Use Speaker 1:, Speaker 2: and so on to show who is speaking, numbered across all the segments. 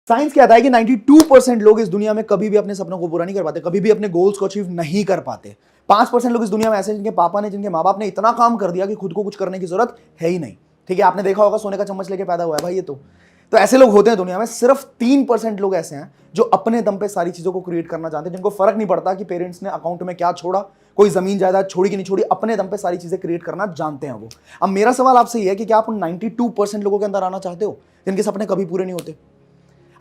Speaker 1: Science कहता है कि 92% लोग इस दुनिया में कभी भी अपने सपनों को पूरा नहीं कर पाते, कभी भी अपने गोल्स को अचीव नहीं कर पाते। 5% लोग इस दुनिया में ऐसे हैं जिनके पापा ने, जिनके माँ बाप ने इतना काम कर दिया कि खुद को कुछ करने की जरूरत है ही नहीं। ठीक है, आपने देखा होगा सोने का चम्मच लेके पैदा हुआ है भाई ये तो ऐसे लोग होते हैं दुनिया में। सिर्फ 3% लोग ऐसे हैं जो अपने दम पे सारी चीजों को क्रिएट करना चाहते हैं, जिनको फर्क नहीं पड़ता कि पेरेंट्स ने अकाउंट में क्या छोड़ा, कोई जमीन जायदाद छोड़ी कि नहीं छोड़ी, अपने दम पे सारी चीजें क्रिएट करना जानते हैं वो। अब मेरा सवाल आपसे ये है कि क्या आप उन 92% लोगों के अंदर आना चाहते हो जिनके सपने कभी पूरे नहीं होते?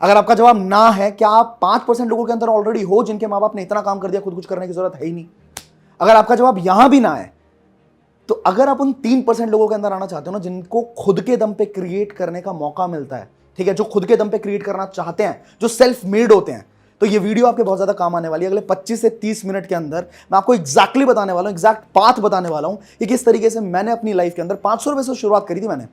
Speaker 1: अगर आपका जवाब ना है, क्या आप 5% लोगों के अंदर ऑलरेडी हो जिनके माँ बाप ने इतना काम कर दिया खुद कुछ करने की जरूरत है ही नहीं? अगर आपका जवाब यहां भी ना है, तो अगर आप उन 3% लोगों के अंदर आना चाहते हो ना, जिनको खुद के दम पे क्रिएट करने का मौका मिलता है, ठीक है, जो खुद के दम पे क्रिएट करना चाहते हैं, जो सेल्फ मेड होते हैं, तो ये वीडियो आपके बहुत ज्यादा काम आने वाली है। अगले 25 से 30 मिनट के अंदर मैं आपको एग्जैक्टली बताने वाला हूं, एग्जैक्ट पाथ बताने वाला हूं कि किस तरीके से मैंने अपनी लाइफ के अंदर 500 रुपए से शुरुआत करी थी। मैंने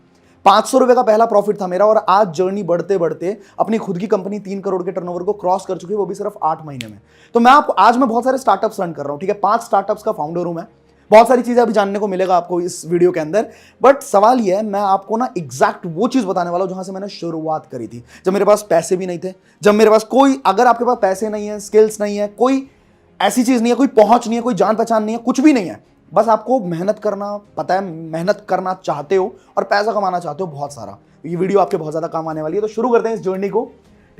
Speaker 1: 500 रुपए का पहला प्रॉफिट था मेरा, और आज जर्नी बढ़ते बढ़ते अपनी खुद की कंपनी 3 करोड़ के टर्नओवर को क्रॉस कर चुकी है, वो भी सिर्फ 8 महीने में। तो आज मैं बहुत सारे स्टार्टअप्स रन कर रहा हूं, ठीक है, 5 स्टार्टअप्स का फाउंडर हूं मैं। बहुत सारी चीजें अभी जानने को मिलेगा आपको इस वीडियो के अंदर, बट सवाल यह है, मैं आपको ना एग्जैक्ट वो चीज बताने वाला हूं जहां से मैंने शुरुआत करी थी, जब मेरे पास पैसे भी नहीं थे, जब मेरे पास कोई, अगर आपके पास पैसे नहीं है, स्किल्स नहीं है, कोई ऐसी चीज नहीं है, कोई पहुंच नहीं है, कोई जान पहचान नहीं है, कुछ भी नहीं है, बस आपको मेहनत करना पता है, मेहनत करना चाहते हो और पैसा कमाना चाहते हो बहुत सारा। ये वीडियो आपके बहुत ज्यादा काम आने वाली है। तो शुरू करते हैं इस जर्नी को,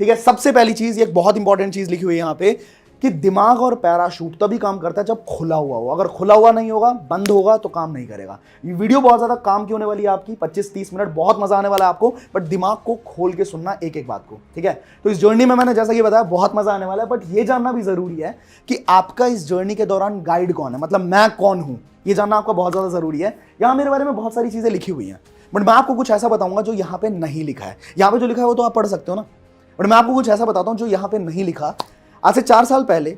Speaker 1: ठीक है। सबसे पहली चीज, एक बहुत इंपॉर्टेंट चीज लिखी हुई है यहाँ पे कि दिमाग और पैराशूट तभी काम करता है जब खुला हुआ हो। अगर खुला हुआ नहीं होगा, बंद होगा, तो काम नहीं करेगा। ये वीडियो बहुत ज्यादा काम की होने वाली है आपकी, 25-30 मिनट बहुत मजा आने वाला है आपको, बट दिमाग को खोल के सुनना एक एक बात को, ठीक है। तो इस जर्नी में मैंने जैसा कि बताया बहुत मजा आने वाला है, बट ये जानना भी जरूरी है कि आपका इस जर्नी के दौरान गाइड कौन है, मतलब मैं कौन हूं, ये जानना आपका बहुत ज्यादा जरूरी है। यहां मेरे बारे में बहुत सारी चीजें लिखी हुई हैं, बट मैं आपको कुछ ऐसा बताऊंगा जो यहां पे नहीं लिखा है। यहां पे जो लिखा है वो तो आप पढ़ सकते हो ना, बट मैं आपको कुछ ऐसा बताता हूं जो यहां पे नहीं लिखा। आज से 4 साल पहले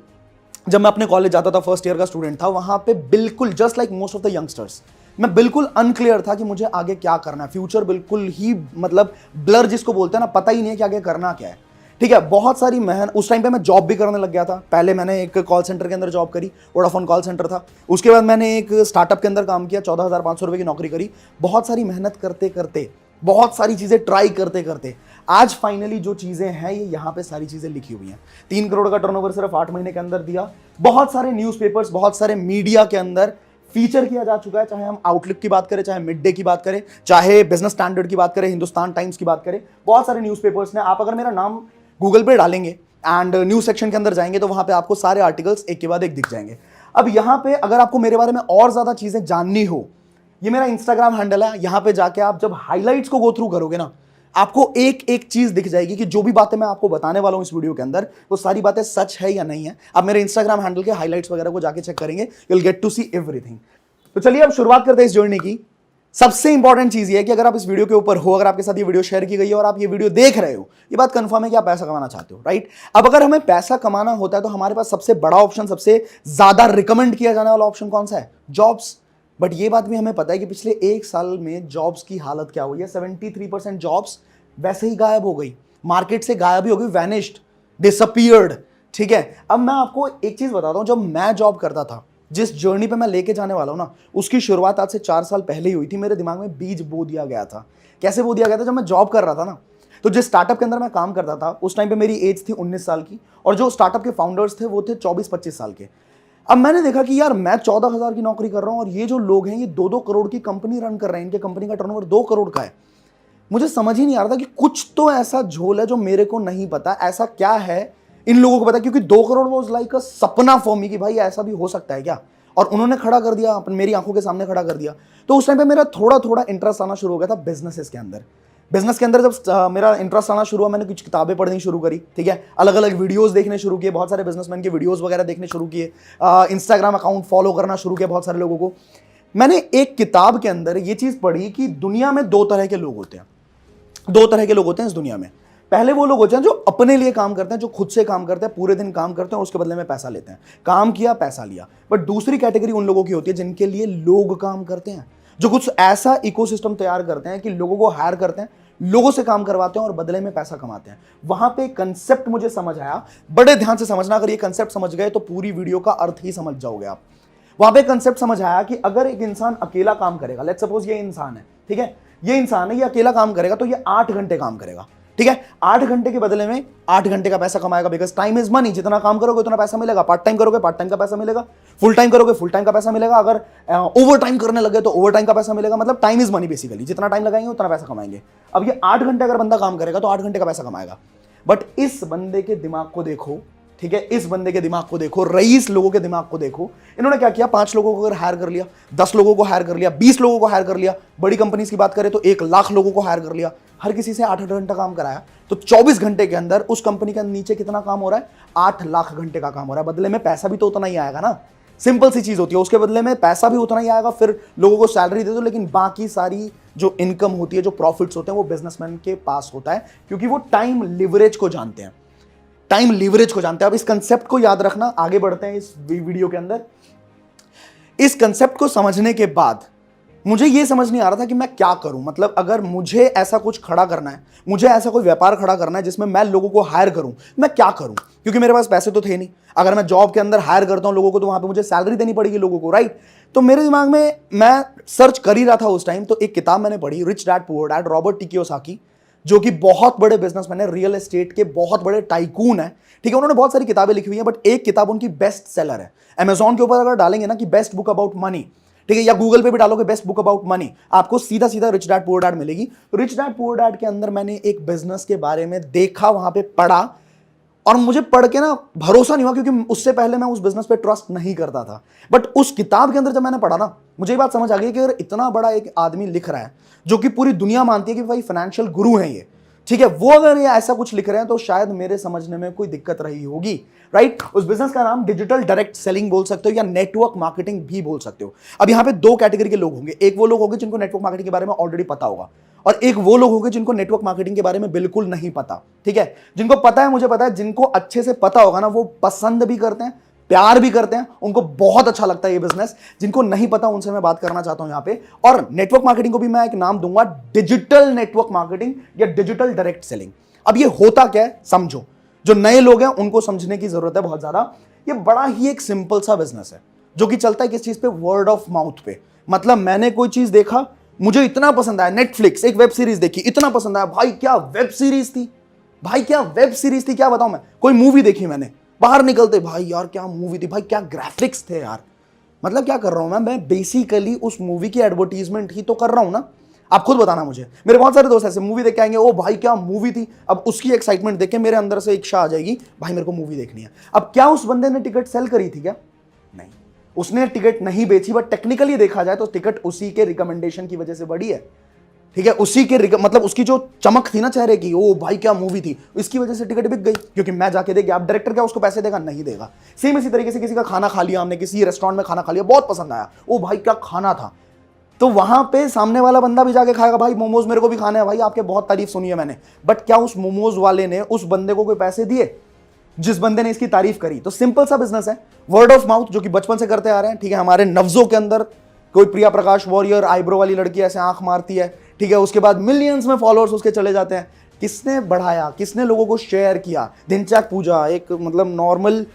Speaker 1: जब मैं अपने कॉलेज जाता था, फर्स्ट ईयर का स्टूडेंट था, वहां पे बिल्कुल just like most of the youngsters, मैं बिल्कुल अनक्लियर था कि मुझे आगे क्या करना है। फ्यूचर बिल्कुल ही मतलब ब्लर जिसको बोलते हैं ना, पता ही नहीं है कि आगे करना क्या है, ठीक है। बहुत सारी मेहनत, उस टाइम पे मैं जॉब भी करने लग गया था। पहले मैंने एक कॉल सेंटर के अंदर जॉब करी, वोडाफोन कॉल सेंटर था। उसके बाद मैंने एक स्टार्टअप के अंदर काम किया, 14,500 रुपए की नौकरी करी। बहुत सारी मेहनत करते करते, बहुत सारी चीजें ट्राई करते करते, आज फाइनली जो चीजें हैं ये यहाँ पे सारी चीजें लिखी हुई हैं। 3 करोड़ का टर्नओवर सिर्फ 8 महीने के अंदर दिया। बहुत सारे न्यूज़पेपर्स, बहुत सारे मीडिया के अंदर फीचर किया जा चुका है, चाहे हम आउटलुक की बात करें, चाहे मिड डे की बात करें, चाहे बिजनेस स्टैंडर्ड की बात करें, हिंदुस्तान टाइम्स की बात करें। बहुत सारे न्यूज़पेपर्स ने, आप अगर मेरा नाम गूगल पे डालेंगे एंड न्यूज सेक्शन के अंदर जाएंगे तो वहां पे आपको सारे आर्टिकल्स एक के बाद एक दिख जाएंगे। अब यहां पे अगर आपको मेरे बारे में और ज्यादा चीजें जाननी हो, ये मेरा इंस्टाग्राम हैंडल है, यहां पे जाके आप जब हाइलाइट्स को गो थ्रू करोगे ना, आपको एक एक चीज दिख जाएगी कि जो भी बातें मैं आपको बताने वाला हूं इस वीडियो के अंदर, वो सारी बातें सच है या नहीं है। आप मेरे इंस्टाग्राम हैंडल के हाइलाइट्स वगैरह को जाके चेक करेंगे, you will get to see everything. तो चलिए अब शुरुआत करते हैं इस जर्नी की। सबसे इंपॉर्टेंट चीज ये है कि अगर आप इस वीडियो के ऊपर हो, अगर आपके साथ ये वीडियो शेयर की गई है और आप ये वीडियो देख रहे हो, ये बात कंफर्म है कि आप पैसा कमाना चाहते हो, राइट। अब अगर हमें पैसा कमाना होता है तो हमारे पास सबसे बड़ा ऑप्शन, सबसे ज्यादा रिकमेंड किया जाने वाला ऑप्शन कौन सा है? जॉब्स। बट ये बात भी हमें पता है कि पिछले 1 साल में जॉब्स की हालत क्या हुई है। 73% जॉब्स वैसे ही गायब हो गई, मार्केट से गायब ही हो गई, वैनिश्ड, डिसअपीयर्ड, ठीक है। अब मैं आपको एक चीज बताता हूं, जब मैं जॉब करता था, जिस जर्नी पे मैं लेके जाने वाला हूं ना, उसकी शुरुआत आज से 4 साल पहले ही हुई थी। मेरे दिमाग में बीज बो दिया गया था। कैसे बो दिया गया था? जब मैं जॉब कर रहा था ना, तो जिस स्टार्टअप के अंदर मैं काम करता था, उस टाइम पे मेरी एज थी 19 साल की, और जो स्टार्टअप के फाउंडर्स थे वो थे 24-25 साल के। अब मैंने देखा कि यार मैं 14,000 की नौकरी कर रहा हूं और ये जो लोग हैं ये 2-2 करोड़ की कंपनी रन कर रहे हैं, इनके कंपनी का टर्नओवर 2 करोड़ का है। मुझे समझ ही नहीं आ रहा था कि कुछ तो ऐसा झोल है जो मेरे को नहीं पता, ऐसा क्या है इन लोगों को पता, क्योंकि 2 करोड़ वाज लाइक अ सपना फॉर मी कि भाई ऐसा भी हो सकता है क्या, और उन्होंने खड़ा कर दिया, मेरी आंखों के सामने खड़ा कर दिया। तो उस टाइम पे मेरा थोड़ा थोड़ा इंटरेस्ट आना शुरू हो गया था बिजनेसेस के अंदर। बिजनेस के अंदर जब मेरा इंटरेस्ट आना शुरू हुआ, मैंने कुछ किताबें पढ़नी शुरू करी, ठीक है, अलग अलग वीडियोस देखने शुरू किए, बहुत सारे बिजनेसमैन के वीडियोस वगैरह देखने शुरू किए, इंस्टाग्राम अकाउंट फॉलो करना शुरू किया बहुत सारे लोगों को। मैंने एक किताब के अंदर ये चीज पढ़ी कि दुनिया में 2 तरह के लोग होते हैं, 2 तरह के लोग होते हैं इस दुनिया में। पहले वो लोग होते हैं जो अपने लिए काम करते हैं, जो खुद से काम करते हैं, पूरे दिन काम करते हैं और उसके बदले में पैसा लेते हैं। काम किया, पैसा लिया। बट दूसरी कैटेगरी उन लोगों की होती है जिनके लिए लोग काम करते हैं, जो कुछ ऐसा इकोसिस्टम तैयार करते हैं कि लोगों को हायर करते हैं, लोगों से काम करवाते हैं और बदले में पैसा कमाते हैं। वहां पे कंसेप्ट मुझे समझ आया, बड़े ध्यान से समझना, अगर ये कंसेप्ट समझ गए तो पूरी वीडियो का अर्थ ही समझ जाओगे आप। वहां पे कंसेप्ट समझ आया कि अगर एक इंसान अकेला काम करेगा, लेट्स सपोज ये इंसान है, ठीक है, ये इंसान है, ये अकेला काम करेगा तो ये 8 घंटे काम करेगा, ठीक है। 8 घंटे के बदले में 8 घंटे का पैसा कमाएगा, बिकॉज टाइम इज मनी। जितना काम करोगे उतना पैसा मिलेगा। पार्ट टाइम करोगे, पार्ट टाइम का पैसा मिलेगा। फुल टाइम करोगे, फुल टाइम का पैसा मिलेगा। अगर ओवर टाइम करने लगे तो ओवर टाइम का पैसा मिलेगा। मतलब टाइम इज मनी बेसिकली, जितना टाइम लगाएंगे उतना पैसा कमाएंगे। अब ये 8 घंटे अगर बंदा काम करेगा तो 8 घंटे का पैसा कमाएगा। बट इस बंदे के दिमाग को देखो, ठीक है, इस बंदे के दिमाग को देखो, रईस लोगों के दिमाग को देखो। इन्होंने क्या किया, 5 लोगों को अगर हायर कर लिया, 10 लोगों को हायर कर लिया, 20 लोगों को हायर कर लिया, बड़ी कंपनीज की बात करें तो 1 लाख लोगों को हायर कर लिया, हर किसी से 8 घंटा काम कराया, तो 24 घंटे के अंदर उस कंपनी के नीचे कितना काम हो रहा है, 8 लाख घंटे का काम हो रहा है। बदले में पैसा भी तो उतना ही आएगा ना। सिंपल सी चीज होती है, उसके बदले में पैसा भी उतना ही आएगा। फिर लोगों को सैलरी दे दो, लेकिन बाकी सारी जो इनकम होती है, जो प्रॉफिट्स होते हैं, वो बिजनेसमैन के पास होता है, क्योंकि वो टाइम लिवरेज को जानते हैं। टाइम लीवरेज को जानते हैं। अब इस कंसेप्ट को याद रखना, आगे बढ़ते हैं इस वीडियो के अंदर। इस कंसेप्ट को समझने के बाद मुझे यह समझ नहीं आ रहा था कि मैं क्या करूं। मतलब अगर मुझे ऐसा कुछ खड़ा करना है, मुझे ऐसा कोई व्यापार खड़ा करना है जिसमें मैं लोगों को हायर करूं, मैं क्या करूं, क्योंकि मेरे पास पैसे तो थे नहीं। अगर मैं जॉब के अंदर हायर करता हूं लोगों को तो वहां पे मुझे सैलरी देनी पड़ेगी लोगों को, राइट। तो मेरे दिमाग में, मैं सर्च कर ही रहा था उस टाइम, तो एक किताब मैंने पढ़ी, rich dad poor dad, Robert T Kiyosaki, जो कि बहुत बड़े बिजनेसमैन है, रियल एस्टेट के बहुत बड़े टाइकून है, ठीक है। उन्होंने बहुत सारी किताबें लिखी हुई हैं, बट एक किताब उनकी बेस्ट सेलर है। अमेजॉन के ऊपर अगर डालेंगे ना कि बेस्ट बुक अबाउट मनी, ठीक है, या गूगल पे भी डालोगे बेस्ट बुक अबाउट मनी, आपको सीधा सीधा रिच डैड पुअर डैड मिलेगी। रिच डैड पुअर डैड के अंदर मैंने एक बिजनेस के बारे में देखा, वहां पे पढ़ा, और मुझे पढ़ के ना भरोसा नहीं हुआ, क्योंकि उससे पहले मैं उस बिजनेस पे ट्रस्ट नहीं करता था। बट उस किताब के अंदर जब मैंने पढ़ा ना, मुझे ये बात समझ आ गई कि अगर इतना बड़ा एक आदमी लिख रहा है, जो कि पूरी दुनिया मानती है कि भाई फाइनेंशियल गुरु है ये, ठीक है, वो अगर ये ऐसा कुछ लिख रहे हैं तो शायद मेरे समझने में कोई दिक्कत रही होगी, राइट। उस बिजनेस का नाम डिजिटल डायरेक्ट सेलिंग बोल सकते हो या नेटवर्क मार्केटिंग भी बोल सकते हो। अब यहां पे 2 कैटेगरी के लोग होंगे। एक वो लोग होंगे जिनको नेटवर्क मार्केटिंग के बारे में ऑलरेडी पता होगा, और एक वो लोग होंगे जिनको नेटवर्क मार्केटिंग के बारे में बिल्कुल नहीं पता, ठीक है। जिनको पता है, मुझे पता है, जिनको अच्छे से पता होगा ना, वो पसंद भी करते हैं, प्यार भी करते हैं, उनको बहुत अच्छा लगता है ये बिजनेस। जिनको नहीं पता उनसे मैं बात करना चाहता हूं यहां पे। और नेटवर्क मार्केटिंग को भी मैं एक नाम दूंगा, डिजिटल नेटवर्क मार्केटिंग या डिजिटल डायरेक्ट सेलिंग। अब ये होता क्या है समझो, जो नए लोग हैं उनको समझने की जरूरत है बहुत ज्यादा। ये बड़ा ही एक सिंपल सा बिजनेस है, जो कि चलता है किस चीज पे, वर्ड ऑफ माउथ पे। मतलब मैंने कोई चीज देखा, मुझे इतना पसंद आया, नेटफ्लिक्स एक वेब सीरीज देखी, इतना पसंद आया, भाई क्या वेब सीरीज थी, भाई क्या वेब सीरीज थी, क्या बताऊं मैं। कोई मूवी देखी मैंने, बाहर निकलते भाई यार क्या मूवी थी, भाई क्या ग्राफिक्स थे यार। मतलब क्या कर रहा हूं मैं बेसिकली उस मूवी की एडवर्टीजमेंट ही तो कर रहा हूं ना। आप खुद बताना मुझे। मेरे बहुत सारे दोस्त ऐसे मूवी देख के आएंगे, ओ भाई क्या मूवी थी, अब उसकी एक्साइटमेंट देख के मेरे अंदर से इच्छा आ जाएगी, भाई मेरे को मूवी देखनी है। अब क्या उस बंदे ने टिकट सेल करी थी क्या? नहीं, उसने टिकट नहीं बेची, बट टेक्निकली देखा जाए तो टिकट उसी के रिकमेंडेशन की वजह से बढ़ी है, ठीक है। उसी के मतलब उसकी जो चमक थी ना चेहरे की, ओ भाई क्या मूवी थी, इसकी वजह से टिकट बिक गई, क्योंकि मैं जाके देख गया। अब डायरेक्टर क्या उसको पैसे देगा? नहीं देगा। सेम इसी तरीके से किसी का खाना खा लिया हमने, किसी रेस्टोरेंट में खाना खा लिया, बहुत पसंद आया, ओ भाई क्या खाना था, तो वहां पे सामने वाला बंदा भी जाके खाएगा, भाई मोमोज मेरे को भी खाने हैं, भाई आपके बहुत तारीफ सुनी है मैंने। बट क्या उस मोमोज वाले ने उस बंदे को कोई पैसे दिए जिस बंदे ने इसकी तारीफ करी? तो सिंपल सा बिजनेस है, वर्ड ऑफ माउथ, जो कि बचपन से करते आ रहे हैं, ठीक है। हमारे नफ्जों के अंदर कोई प्रिया प्रकाश वॉरियर आईब्रो वाली लड़की ऐसे आंख मारती है, ठीक है, उसके बाद मिलियंस में फॉलोअर्स उसके चले जाते हैं। किसने बढ़ाया, किसने लोगों को शेयर किया? दिनचर्या पूजा एक मतलब नॉर्मल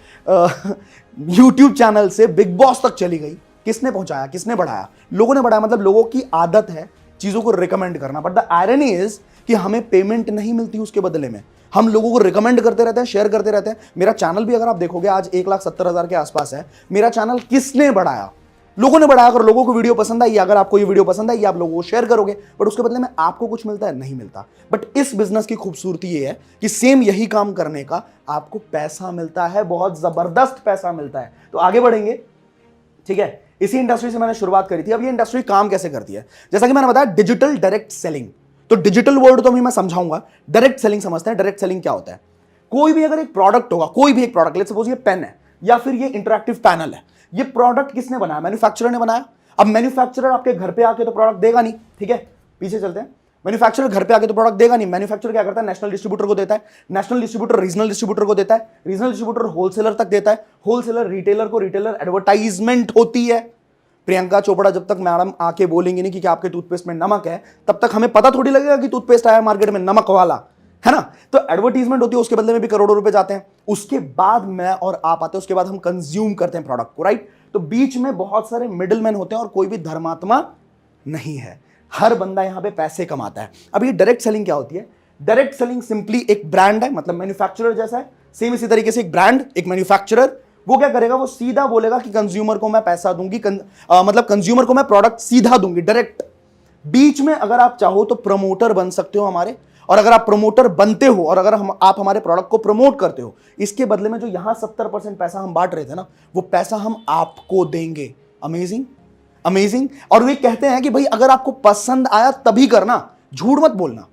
Speaker 1: यूट्यूब चैनल से बिग बॉस तक चली गई, किसने पहुंचाया, किसने बढ़ाया? लोगों ने बढ़ाया। मतलब लोगों की आदत है चीजों को रिकमेंड करना, बट द आयरनी इज कि हमें पेमेंट नहीं मिलती उसके बदले में। हम लोगों को रिकमेंड करते रहते हैं, शेयर करते रहते हैं। मेरा चैनल भी अगर आप देखोगे आज 1,70,000 के आसपास है। मेरा चैनल किसने बढ़ाया? लोगों ने बढ़ाया। अगर लोगों को वीडियो पसंद आई, अगर आपको ये वीडियो पसंद आई, आप लोगों को शेयर करोगे, बट उसके बदले में आपको कुछ मिलता है? नहीं मिलता। बट इस बिजनेस की खूबसूरती ये है कि सेम यही काम करने का आपको पैसा मिलता है, बहुत जबरदस्त पैसा मिलता है। तो आगे बढ़ेंगे, ठीक है। इसी इंडस्ट्री से मैंने शुरुआत करी थी। अब ये इंडस्ट्री काम कैसे करती है? जैसा कि मैंने बताया, डिजिटल डायरेक्ट सेलिंग। तो डिजिटल वर्ड तो अभी मैं समझाऊंगा, डायरेक्ट सेलिंग समझते हैं। डायरेक्ट सेलिंग क्या होता है? कोई भी अगर एक प्रोडक्ट होगा, कोई भी एक प्रोडक्ट, लेट्स सपोज ये पेन है या फिर ये इंटरैक्टिव पैनल है, ये प्रोडक्ट किसने बनाया? मैन्युफैक्चरर ने बनाया। अब मैन्युफैक्चरर आपके घर पे आके तो प्रोडक्ट देगा नहीं, ठीक है। पीछे चलते हैं। मैन्युफैक्चरर घर पे आके तो प्रोडक्ट देगा नहीं, मैन्युफैक्चरर क्या करता है, नेशनल डिस्ट्रीब्यूटर को देता है, नेशनल डिस्ट्रीब्यूटर रीजनल डिस्ट्रीब्यूटर को देता है, रीजनल डिस्ट्रीब्यूटर होलसेलर तक देता है, होलसेलर रिटेलर को, रिटेलर एडवर्टाइजमेंट होती है। प्रियंका चोपड़ा जब तक मैडम आके बोलेंगे नहीं कि आपके टूथपेस्ट में नमक है, तब तक हमें पता थोड़ी लगेगा कि टूथपेस्ट आया मार्केट में नमक वाला, है ना। तो एडवर्टीजमेंट होती है, उसके बदले में भी करोड़ों रुपए जाते हैं। उसके बाद मैं और आप आते हैं, उसके बाद हम कंज्यूम करते हैं प्रोडक्ट को, राइट। तो बीच में बहुत सारे मिडिलमैन होते हैं और कोई भी धर्मात्मा नहीं है, हर बंदा यहां पे पैसे कमाता है। अब ये डायरेक्ट सेलिंग क्या होती है? डायरेक्ट सेलिंग सिंपली एक ब्रांड है, मतलब मैन्युफैक्चरर जैसा है, सेम इसी तरीके से एक ब्रांड, एक मैन्युफैक्चरर, वो क्या करेगा, वो सीधा बोलेगा कि कंज्यूमर को मैं पैसा दूंगी, मतलब कंज्यूमर को मैं प्रोडक्ट सीधा दूंगी, डायरेक्ट। बीच में अगर आप चाहो तो प्रमोटर बन सकते हो हमारे, और अगर आप प्रमोटर बनते हो और अगर आप हमारे प्रोडक्ट को प्रमोट करते हो, इसके बदले में जो यहां 70% पैसा हम बांट रहे थे ना, वो पैसा हम आपको देंगे। Amazing, amazing. और वे कहते हैं कि भाई अगर आपको पसंद आया तभी करना, झूठ मत बोलना,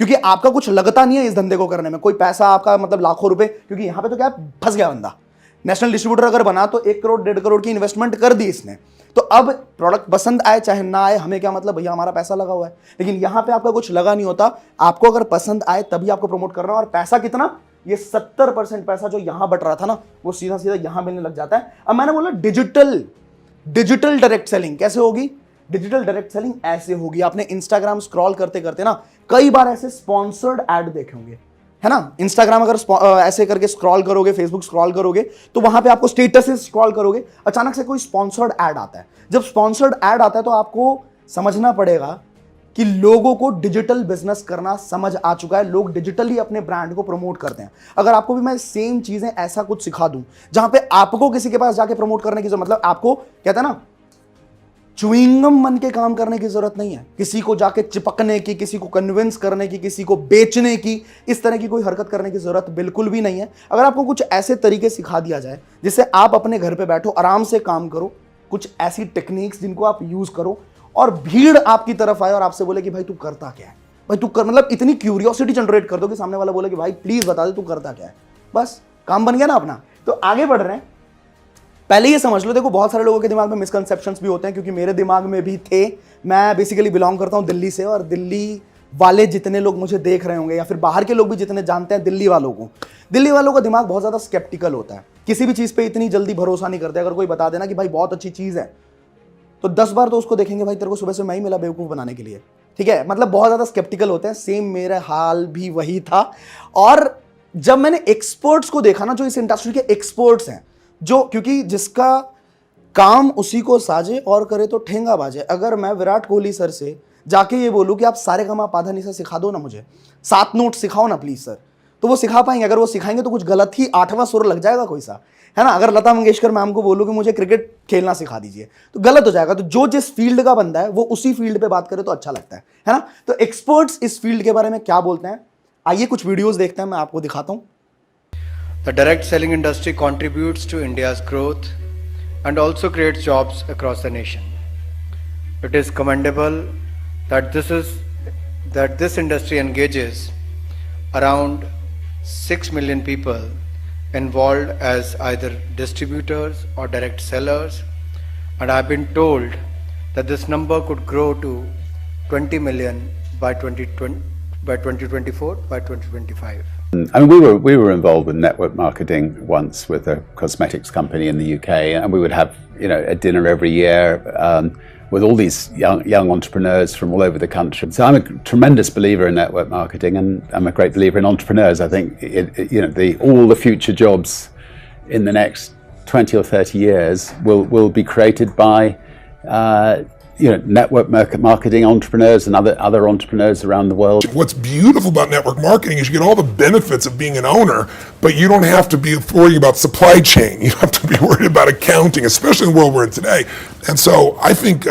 Speaker 1: क्योंकि आपका कुछ लगता नहीं है इस धंधे को करने में, कोई पैसा आपका मतलब लाखों रुपए, क्योंकि यहां पे तो क्या फंस गया बंदा। नेशनल डिस्ट्रीब्यूटर अगर बना तो 1 करोड़ 1.5 करोड़ की इन्वेस्टमेंट कर दी इसने, तो अब प्रोडक्ट पसंद आए चाहे ना आए, हमें क्या मतलब, भैया हमारा पैसा लगा हुआ है। लेकिन यहां पे आपका कुछ लगा नहीं होता, आपको अगर पसंद आए तभी आपको प्रमोट करना है। और पैसा कितना, ये 70% पैसा जो यहां बट रहा था ना, वो सीधा सीधा यहां मिलने लग जाता है। अब मैंने बोला डिजिटल डायरेक्ट सेलिंग कैसे होगी? डिजिटल डायरेक्ट सेलिंग ऐसे होगी, आपने इंस्टाग्राम स्क्रॉल करते करते ना कई बार ऐसे स्पॉन्सर्ड ऐड देखे होंगे, है ना। इंस्टाग्राम अगर ऐसे करके स्क्रॉल करोगे, फेसबुक स्क्रॉल करोगे, तो वहां पे आपको स्टेटस स्क्रॉल करोगे, अचानक से कोई स्पॉन्सर्ड ऐड आता है। जब स्पॉन्सर्ड ऐड आता है तो आपको समझना पड़ेगा कि लोगों को डिजिटल बिजनेस करना समझ आ चुका है, लोग डिजिटली अपने ब्रांड को प्रमोट करते हैं। अगर आपको भी मैं सेम चीजें ऐसा कुछ सिखा दूं जहां पे आपको किसी के पास जाके प्रमोट करने की जरूरत, मतलब आपको कहता है ना च्युइंगम बन के काम करने की जरूरत नहीं है, किसी को जाके चिपकने की, किसी को कन्विंस करने की, किसी को बेचने की, इस तरह की कोई हरकत करने की जरूरत बिल्कुल भी नहीं है। अगर आपको कुछ ऐसे तरीके सिखा दिया जाए जिससे आप अपने घर पे बैठो आराम से काम करो, कुछ ऐसी टेक्निक्स जिनको आप यूज करो और भीड़ आपकी तरफ आए और आपसे बोले कि भाई तू करता क्या है, भाई तू कर, मतलब इतनी क्यूरियोसिटी जनरेट कर दो कि सामने वाला बोले कि भाई प्लीज बता दे तू करता क्या है, बस काम बन गया ना अपना। तो आगे बढ़ रहे हैं, पहले ये समझ लो, देखो बहुत सारे लोगों के दिमाग में मिसकंसेप्शंस भी होते हैं, क्योंकि मेरे दिमाग में भी थे। मैं बेसिकली बिलोंग करता हूं दिल्ली से, और दिल्ली वाले जितने लोग मुझे देख रहे होंगे या फिर बाहर के लोग भी जितने जानते हैं दिल्ली वालों का दिमाग बहुत ज्यादा स्केप्टिकल होता है, किसी भी चीज पे इतनी जल्दी भरोसा नहीं करते। अगर कोई बता देना कि भाई बहुत अच्छी चीज है तो 10 बार तो उसको देखेंगे, भाई तेरे को सुबह से मैं ही मिला बेवकूफ बनाने के लिए, ठीक है, मतलब बहुत ज्यादा स्केप्टिकल होते हैं। सेम मेरा हाल भी वही था। और जब मैंने एक्सपर्ट्स को देखा ना, जो इस इंडस्ट्री के एक्सपर्ट्स हैं, जो, क्योंकि जिसका काम उसी को साजे और करे तो ठेंगा बाजे। अगर मैं विराट कोहली सर से जाके ये बोलूं कि आप सारे काम पाधा निशा सिखा दो ना, मुझे 7 नोट सिखाओ ना प्लीज सर, तो वो सिखा पाएंगे? अगर वो सिखाएंगे तो कुछ गलत ही 8वां सुर लग जाएगा कोई सा, है ना। अगर लता मंगेशकर मैम को बोलूं कि मुझे क्रिकेट खेलना सिखा दीजिए तो गलत हो जाएगा। तो जो जिस फील्ड का बंदा है वो उसी फील्ड पे बात करे तो अच्छा लगता है ना। तो एक्सपर्ट्स इस फील्ड के बारे में क्या बोलते हैं, आइए कुछ वीडियोस देखते हैं, मैं आपको दिखाता हूं।
Speaker 2: The direct selling industry contributes to India's growth and also creates jobs across the nation. It is commendable that this industry engages around 6 million people involved as either distributors or direct sellers, and I've been told that this number could grow to 20 million by 2024, by 2025.
Speaker 3: I mean, we were involved with network marketing once with a cosmetics company in the UK, and we would have a dinner every year with all these young entrepreneurs from all over the country. So I'm a tremendous believer in network marketing, and I'm a great believer in entrepreneurs. I think all the future jobs in the next 20 or 30 years will be created by network marketing entrepreneurs and other entrepreneurs around the world.
Speaker 4: What's beautiful about network marketing is you get all the benefits of being an owner, but you don't have to be worrying about supply chain. You don't have to be worried about accounting, especially in the world we're in today. And so I think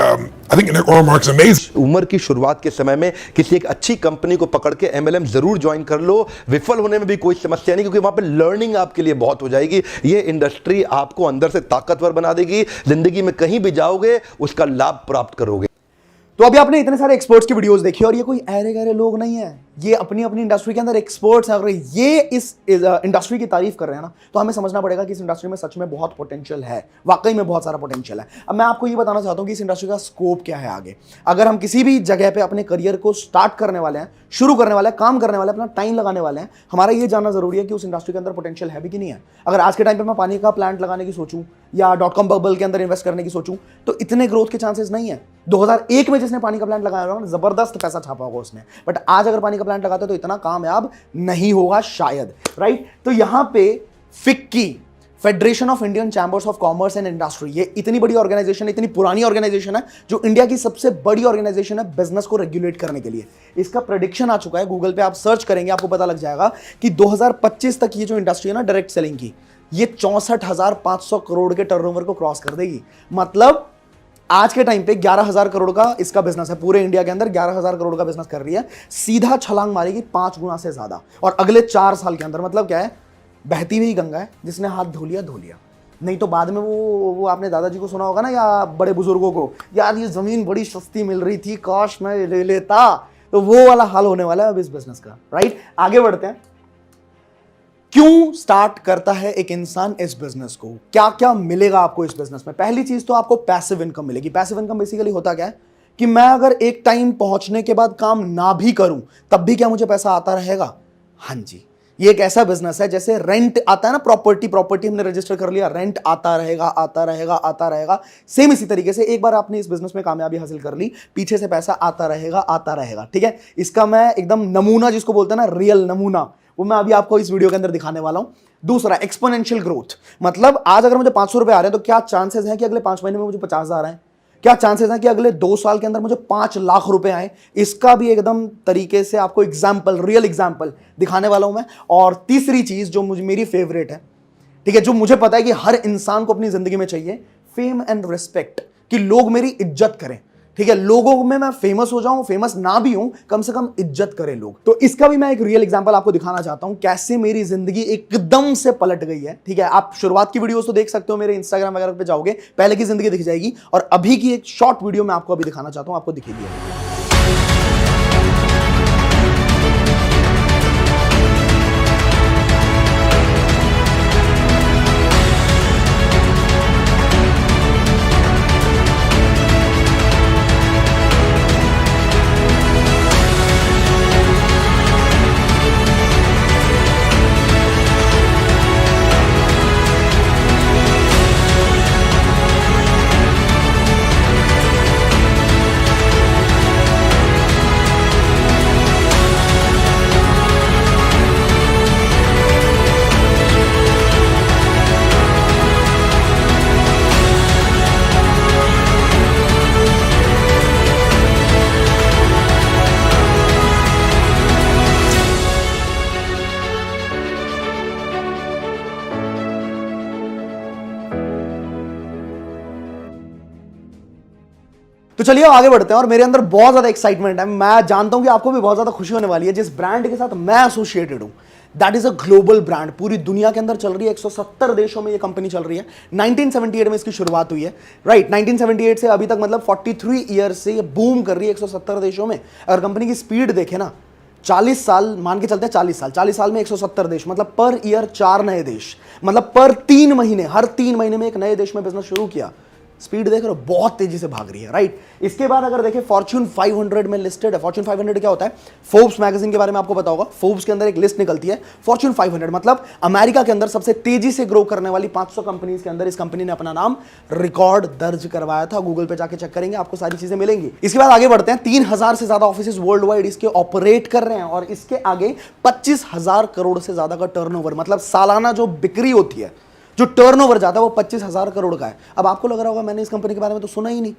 Speaker 4: network marketing is amazing.
Speaker 5: उम्र की शुरुआत के समय में किसी एक अच्छी company को पकड़ के MLM जरूर ज्वाइन कर लो, विफल होने में भी कोई समस्या नहीं, क्योंकि वहां पे लर्निंग आपके लिए बहुत हो जाएगी। ये इंडस्ट्री आपको अंदर से ताकतवर बना देगी, जिंदगी में कहीं भी जाओगे उसका लाभ प्राप्त करोगे।
Speaker 1: तो अभी आपने इतने सारे एक्सपर्ट्स की वीडियोस देखी और ये कोई अरे गहरे लोग नहीं है, ये अपनी अपनी इंडस्ट्री के अंदर एक्सपर्ट्स हैं। अगर ये इस इंडस्ट्री की तारीफ कर रहे हैं ना, तो हमें समझना पड़ेगा कि इस इंडस्ट्री में सच में बहुत पोटेंशियल है, वाकई में बहुत सारा पोटेंशियल है। अब मैं आपको ये बताना चाहता हूं कि इस इंडस्ट्री का स्कोप क्या है आगे। अगर हम किसी भी जगह पे अपने करियर को स्टार्ट करने वाले हैं, शुरू करने वाले हैं, काम करने वाले हैं, अपना टाइम लगाने वाले हैं, हमारा ये जानना जरूरी है कि उस इंडस्ट्री के अंदर पोटेंशियल है भी कि नहीं है। अगर आज के टाइम पे मैं पानी का प्लांट लगाने की सोचूं या .com बबल के अंदर इन्वेस्ट करने की सोचूं, तो इतने ग्रोथ के चांसेस नहीं है। 2001 में जिसने पानी का प्लांट लगाया होगा, जबरदस्त पैसा छापा होगा उसने, बट आज अगर पानी का प्लांट लगाते तो इतना कामयाब नहीं होगा शायद, राइट। तो यहां पे FICCI, federation of Indian chambers of commerce and industry, ये इतनी बड़ी ऑर्गेनाइजेशन है, इतनी पुरानी ऑर्गेनाइजेशन है, जो इंडिया की सबसे बड़ी ऑर्गेनाइजेशन है बिजनेस को रेगुलेट करने के लिए। इसका प्रेडिक्शन आ चुका है, गूगल पे आप सर्च करेंगे आपको पता लग जाएगा कि 2025 तक ये जो इंडस्ट्री है ना डायरेक्ट सेलिंग की, ये 64,500 करोड़ के टर्नओवर को क्रॉस कर देगी। मतलब आज के टाइम पे 11,000 करोड़ का इसका बिजनेस है, पूरे इंडिया के अंदर 11,000 करोड़ का बिजनेस कर रही है, सीधा छलांग मारेगी 5 गुना से ज्यादा। और अगले 4 साल के अंदर, मतलब क्या है, बहती हुई गंगा है, जिसने हाथ धो लिया धो लिया, नहीं तो बाद में वो आपने दादाजी को सुना होगा ना, या बड़े बुजुर्गों को, यार ये जमीन बड़ी सस्ती मिल रही थी, काश मैं ले लेता, तो वो वाला हाल होने वाला है अब इस बिजनेस का, राइट। आगे बढ़ते हैं। क्यों स्टार्ट करता है एक इंसान इस बिजनेस को, क्या क्या मिलेगा आपको इस बिजनेस में? पहली चीज तो आपको पैसिव इनकम मिलेगी। पैसिव इनकम बेसिकली होता क्या है कि मैं अगर एक टाइम पहुंचने के बाद काम ना भी करूं तब भी क्या मुझे पैसा आता रहेगा? हाँ जी, ये एक ऐसा बिजनेस है जैसे रेंट आता है ना, प्रॉपर्टी हमने रजिस्टर कर लिया, रेंट आता रहेगा आता रहेगा आता रहेगा। सेम इसी तरीके से एक बार आपने इस बिजनेस में कामयाबी हासिल कर ली, पीछे से पैसा आता रहेगा, ठीक है। इसका मैं एकदम नमूना जिसको बोलते हैं ना, रियल नमूना, वो मैं अभी आपको इस वीडियो के अंदर दिखाने वाला हूं। दूसरा, एक्सपोनेंशियल ग्रोथ, मतलब आज अगर मुझे 500 रुपए आ रहे हैं तो क्या चांसेस हैं कि अगले 5 महीने में मुझे 50,000 आए? क्या चांसेस हैं कि अगले 2 साल के अंदर मुझे 5 लाख रुपए आए? इसका भी एकदम तरीके से आपको एग्जाम्पल, रियल एग्जाम्पल दिखाने वाला हूं मैं। और तीसरी चीज जो मुझे मेरी फेवरेट है, ठीक है, जो मुझे पता है कि हर इंसान को अपनी जिंदगी में चाहिए, फेम एंड रिस्पेक्ट, कि लोग मेरी इज्जत करें, ठीक है, लोगों में मैं फेमस हो जाऊं, फेमस ना भी हूं, कम से कम इज्जत करें लोग। तो इसका भी मैं एक रियल एग्जांपल आपको दिखाना चाहता हूं, कैसे मेरी जिंदगी एकदम से पलट गई है, ठीक है। आप शुरुआत की वीडियोस तो देख सकते हो, मेरे इंस्टाग्राम वगैरह पे जाओगे, पहले की जिंदगी दिख जाएगी, और अभी की एक शॉर्ट वीडियो मैं आपको अभी दिखाना चाहता हूं, आपको दिखेगी। तो चलिए आगे बढ़ते हैं, और मेरे अंदर बहुत ज्यादा एक्साइटमेंट है। मैं जानता हूं कि आपको भी बहुत ज्यादा खुशी होने वाली है। जिस ब्रांड के साथ मैं एसोसिएटेड हूं, that is a global brand, पूरी दुनिया के अंदर चल रही है, 170 देशों में ये कंपनी चल रही है। 1978 में इसकी शुरुआत हुई है, राइट। 1978 से अभी तक मतलब 43 ईयर्स से ये बूम कर रही है 170 देशों में। अगर कंपनी की स्पीड देखे ना, 40 साल मान के चलते हैं, 40 साल में 170 देश, मतलब पर ईयर 4 नए देश, मतलब पर 3 महीने, हर 3 महीने में एक नए देश में बिजनेस शुरू किया। स्पीड देख रहे हो, बहुत तेजी से भाग रही है, राइट। इसके बाद अगर देखें, फॉर्च्यून 500 में लिस्टेड है। फॉर्च्यून 500 क्या होता है? फोर्ब्स मैगजीन के बारे में आपको पता होगा। फोर्ब्स के अंदर एक लिस्ट निकलती है, फॉर्च्यून 500, मतलब अमेरिका के अंदर सबसे तेजी से ग्रो करने वाली 500 कंपनीज के अंदर इस कंपनी ने अपना नाम रिकॉर्ड दर्ज करवाया था। गूगल पे जाके चेक करेंगे, आपको सारी चीजें मिलेंगी। इसके बाद आगे बढ़ते हैं। 3,000 से ज्यादा ऑफिस वर्ल्ड वाइड इसके ऑपरेट कर रहे हैं, और इसके आगे 25,000 करोड़ से ज्यादा का टर्नओवर, मतलब सालाना जो बिक्री होती है, जो टर्नओवर जाता है, वो 25,000 करोड़ का है। अब आपको लग रहा होगा मैंने इस कंपनी के बारे में तो सुना ही नहीं,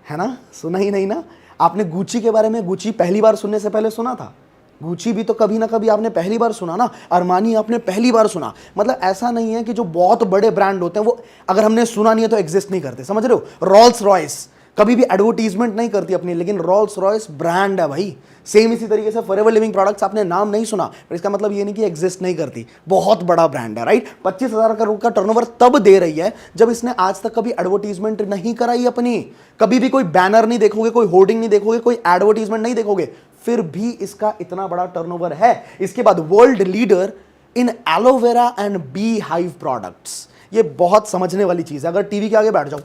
Speaker 1: है ना? सुना ही नहीं ना। आपने गुची के बारे में, गुची पहली बार सुनने से पहले सुना था? गुची भी तो कभी ना कभी आपने पहली बार सुना ना। अरमानी आपने पहली बार सुना। मतलब ऐसा नहीं है कि जो बहुत बड़े ब्रांड होते हैं वो अगर हमने सुना नहीं है तो एग्जिस्ट नहीं करते, समझ रहे हो? रॉल्स रॉयस, कभी भी एडवर्टीजमेंट नहीं करती अपनी, लेकिन रोल्स रॉयस ब्रांड है भाई। सेम इसी तरीके से फॉरएवर लिविंग प्रोडक्ट्स, आपने नाम नहीं सुना पर इसका मतलब ये नहीं कि एग्जिस्ट नहीं करती, बहुत बड़ा ब्रांड है, राइट। 25,000 करोड़ का टर्नओवर तब दे रही है जब इसने आज तक कभी एडवर्टीजमेंट नहीं कराई अपनी, कभी भी कोई बैनर नहीं देखोगे, कोई होर्डिंग नहीं देखोगे, कोई एडवर्टीजमेंट नहीं देखोगे, फिर भी इसका इतना बड़ा टर्नओवर है। इसके बाद world leader in aloe vera and bee hive products, ये बहुत समझने वाली चीज है। अगर टीवी के आगे बैठ जाओ,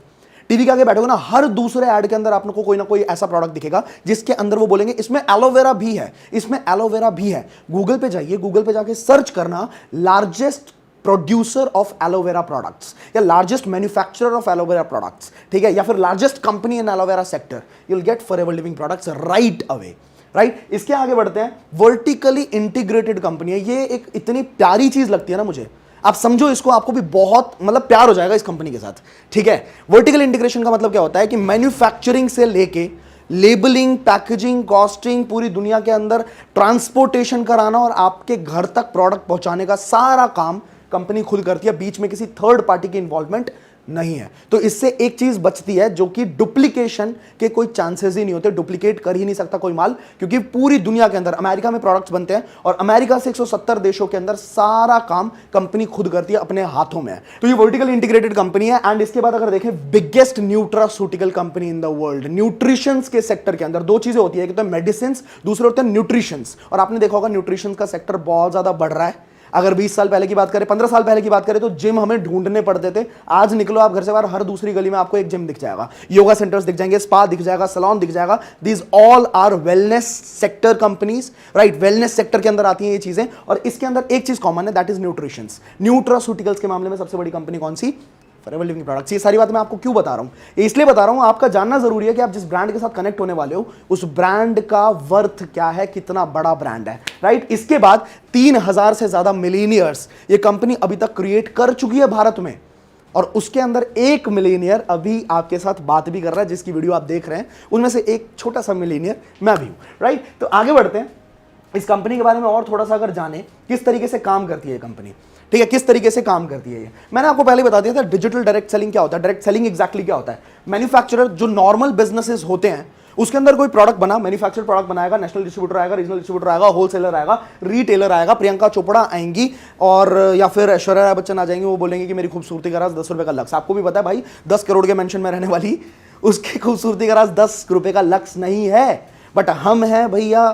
Speaker 1: टीवी के आगे बैठोगे ना, हर दूसरे ऐड के अंदर आपको कोई ना कोई ऐसा प्रोडक्ट दिखेगा जिसके अंदर वो बोलेंगे इसमें एलोवेरा भी है, इसमें एलोवेरा भी है। गूगल पे जाइए, गूगल पे जाके सर्च करना largest producer of aloe vera products या largest manufacturer of aloe vera products, ठीक है, या फिर largest company in aloe vera sector, you will get forever living products right away, right. इसके आगे बढ़ते हैं, वर्टिकली इंटीग्रेटेड कंपनी है। ये एक इतनी प्यारी चीज लगती है ना मुझे, आप समझो इसको, आपको भी बहुत मतलब प्यार हो जाएगा इस कंपनी के साथ, ठीक है। वर्टिकल इंटीग्रेशन का मतलब क्या होता है कि मैन्युफैक्चरिंग से लेके लेबलिंग, पैकेजिंग, कॉस्टिंग, पूरी दुनिया के अंदर ट्रांसपोर्टेशन कराना और आपके घर तक प्रोडक्ट पहुंचाने का सारा काम कंपनी खुद करती है, बीच में किसी थर्ड पार्टी की इन्वॉल्वमेंट नहीं है। तो इससे एक चीज बचती है जो कि डुप्लीकेशन के कोई चांसेस ही नहीं होते, डुप्लीकेट कर ही नहीं सकता कोई माल, क्योंकि पूरी दुनिया के अंदर अमेरिका में प्रोडक्ट्स बनते हैं और अमेरिका से 170 देशों के अंदर सारा काम कंपनी खुद करती है, अपने हाथों में है। तो ये वर्टिकल इंटीग्रेटेड कंपनी है। एंड इसके बाद अगर देखें, biggest nutraceutical company in the world. Nutrition के सेक्टर के अंदर दो चीजें होती है, एक तो मेडिसिन, दूसरे होते हैं न्यूट्रिशन। और आपने देखा होगा न्यूट्रिशन का सेक्टर बहुत ज्यादा बढ़ रहा है। अगर 20 साल पहले की बात करें, 15 साल पहले की बात करें तो जिम हमें ढूंढने पड़ते थे। आज निकलो आप घर से बाहर, हर दूसरी गली में आपको एक जिम दिख जाएगा, योगा सेंटर्स दिख जाएंगे, स्पा दिख जाएगा, सैलून दिख जाएगा। These all are wellness sector companies, right. Wellness sector के अंदर आती हैं ये चीजें। और इसके अंदर एक चीज कॉमन है, दैट इज न्यूट्रिशन। न्यूट्रास्यूटिकल्स के मामले में सबसे बड़ी कंपनी कौन सी? Forever living products. ये सारी बात मैं आपको क्यों बता रहा हूं? ये इसलिए बता रहा हूं, आपका जानना जरूरी है कि आप जिस ब्रांड के साथ कनेक्ट होने वाले हो उस ब्रांड का वर्थ क्या है, कितना बड़ा ब्रांड है, राइट। इसके बाद 3,000 से ज्यादा मिलीनियर्स ये कंपनी अभी तक क्रिएट कर चुकी है भारत में, और उसके अंदर एक मिलीनियर अभी आपके साथ बात भी कर रहा है, जिसकी वीडियो आप देख रहे हैं। उनमें से एक छोटा सा मिलीनियर मैं भी हूं, राइट। तो आगे बढ़ते हैं, इस कंपनी के बारे में और थोड़ा सा अगर जाने, किस तरीके से काम करती है ये कंपनी, ठीक है, किस तरीके से काम करती है ये। मैंने आपको पहले बता दिया था डिजिटल डायरेक्ट सेलिंग क्या होता है। डायरेक्ट सेलिंग एग्जैक्टली क्या होता है? मैन्युफैक्चरर जो नॉर्मल बिजनेसेस होते हैं उसके अंदर कोई प्रोडक्ट बना, मैन्युफैक्चर प्रोडक्ट बनाएगा, नेशनल डिस्ट्रीब्यूटर आएगा, रीजनल डिस्ट्रीब्यूटर आएगा, होलसेलर आएगा, रिटेलर आएगा, प्रियंका चोपड़ा आएंगी और या फिर ऐश्वर्या राय बच्चन आ जाएंगी, वो बोलेंगे कि मेरी खूबसूरती का राज 10 रुपए का लक्स। आपको भी पता है भाई, 10 करोड़ के मेंशन में रहने वाली उसकी खूबसूरती का राज 10 रुपए का लक्स नहीं है। बट हम हैं भैया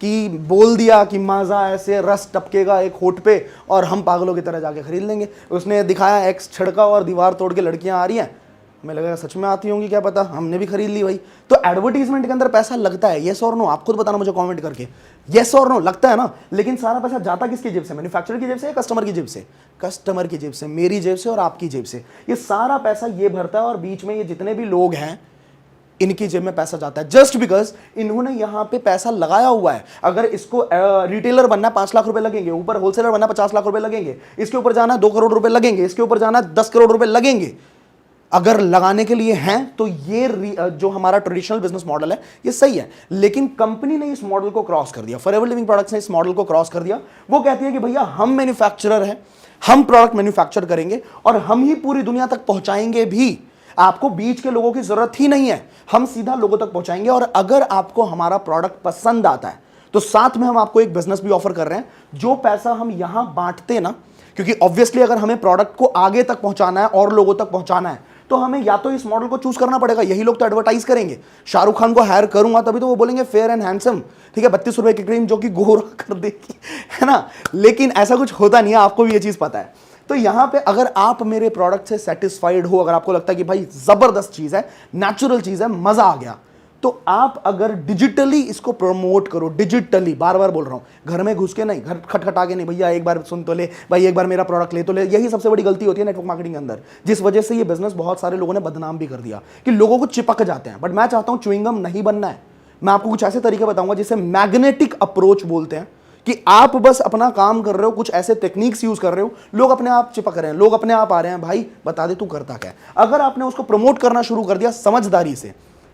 Speaker 1: कि बोल दिया कि माजा ऐसे रस टपकेगा एक होठ पे और हम पागलों की तरह जाके खरीद लेंगे। उसने दिखाया एक्स छिड़का और दीवार तोड़ के लड़कियां आ रही हैं, हमें लगा सच में आती होंगी, क्या पता, हमने भी खरीद ली भाई। तो एडवर्टीजमेंट के अंदर पैसा लगता है, येस और नो? आप खुद बताना मुझे कमेंट करके, येस और नो? लगता है ना। लेकिन सारा पैसा जाता किसकी जेब से? मैन्युफैक्चरर की जेब से या कस्टमर की जेब से? कस्टमर की जेब से, मेरी जेब से और आपकी जेब से। ये सारा पैसा ये भरता है और बीच में ये जितने भी लोग हैं इनकी जेब में पैसा जाता है, जस्ट बिकॉज इन्होंने यहां पे पैसा लगाया हुआ है। अगर इसको रिटेलर बनना 5 लाख रुपए लगेंगे, ऊपर होलसेलर बनना 50 लाख रुपए लगेंगे, इसके ऊपर जाना 2 करोड़ रुपए लगेंगे, इसके ऊपर जाना 10 करोड़ रुपए लगेंगे। अगर लगाने के लिए हैं तो ये जो हमारा ट्रेडिशनल बिजनेस मॉडल है ये सही है, लेकिन कंपनी ने इस मॉडल को क्रॉस कर दिया, फॉरएवर लिविंग प्रोडक्ट्स ने इस मॉडल को क्रॉस कर दिया। वो कहती है कि भैया हम मैन्युफैक्चरर हैं, हम प्रोडक्ट मैन्युफैक्चर करेंगे और हम ही पूरी दुनिया तक पहुंचाएंगे भी। आपको बीच के लोगों की जरूरत ही नहीं है, हम सीधा लोगों तक पहुंचाएंगे। और अगर आपको हमारा प्रोडक्ट पसंद आता है तो साथ में हम आपको एक बिजनेस भी ऑफर कर रहे हैं। जो पैसा हम यहां बांटते ना, क्योंकि ऑब्वियसली अगर हमें प्रोडक्ट को आगे तक पहुंचाना है और लोगों तक पहुंचाना है तो हमें या तो इस मॉडल को चूज करना पड़ेगा। यही लोग तो एडवर्टाइज करेंगे, शाहरुख खान को हायर करूंगा तभी तो वो बोलेंगे फेयर एंड हैंडसम, ठीक है, 32 रुपए की क्रीम जो कि गोरा कर देगी, है ना। लेकिन ऐसा कुछ होता नहीं है, आपको भी ये चीज पता है। तो यहां पे अगर आप मेरे प्रोडक्ट से सेटिस्फाइड हो, अगर आपको लगता है कि भाई जबरदस्त चीज है, नेचुरल चीज है, मजा आ गया, तो आप अगर डिजिटली इसको प्रमोट करो, डिजिटली, बार बार बोल रहा हूं, घर में घुस के नहीं, घर खटखटा के नहीं, भैया एक बार सुन तो ले भाई, एक बार मेरा प्रोडक्ट ले तो ले। यही सबसे बड़ी गलती होती है नेटवर्क मार्केटिंग के अंदर, जिस वजह से ये बिजनेस बहुत सारे लोगों ने बदनाम भी कर दिया कि लोगों को चिपक जाते हैं। बट मैं चाहता हूं च्युइंगम नहीं बनना है। मैं आपको कुछ ऐसे तरीके बताऊंगा जिसे मैग्नेटिक अप्रोच बोलते हैं, कि आप बस अपना काम कर रहे हो, कुछ ऐसे टेक्निक्स यूज कर रहे हो, लोग अपने आप चिपक रहे हैं, लोग अपने आप आ रहे हैं, भाई बता दे तू करता क्या है। अगर आपने उसको प्रमोट करना शुरू कर दिया समझदारी से,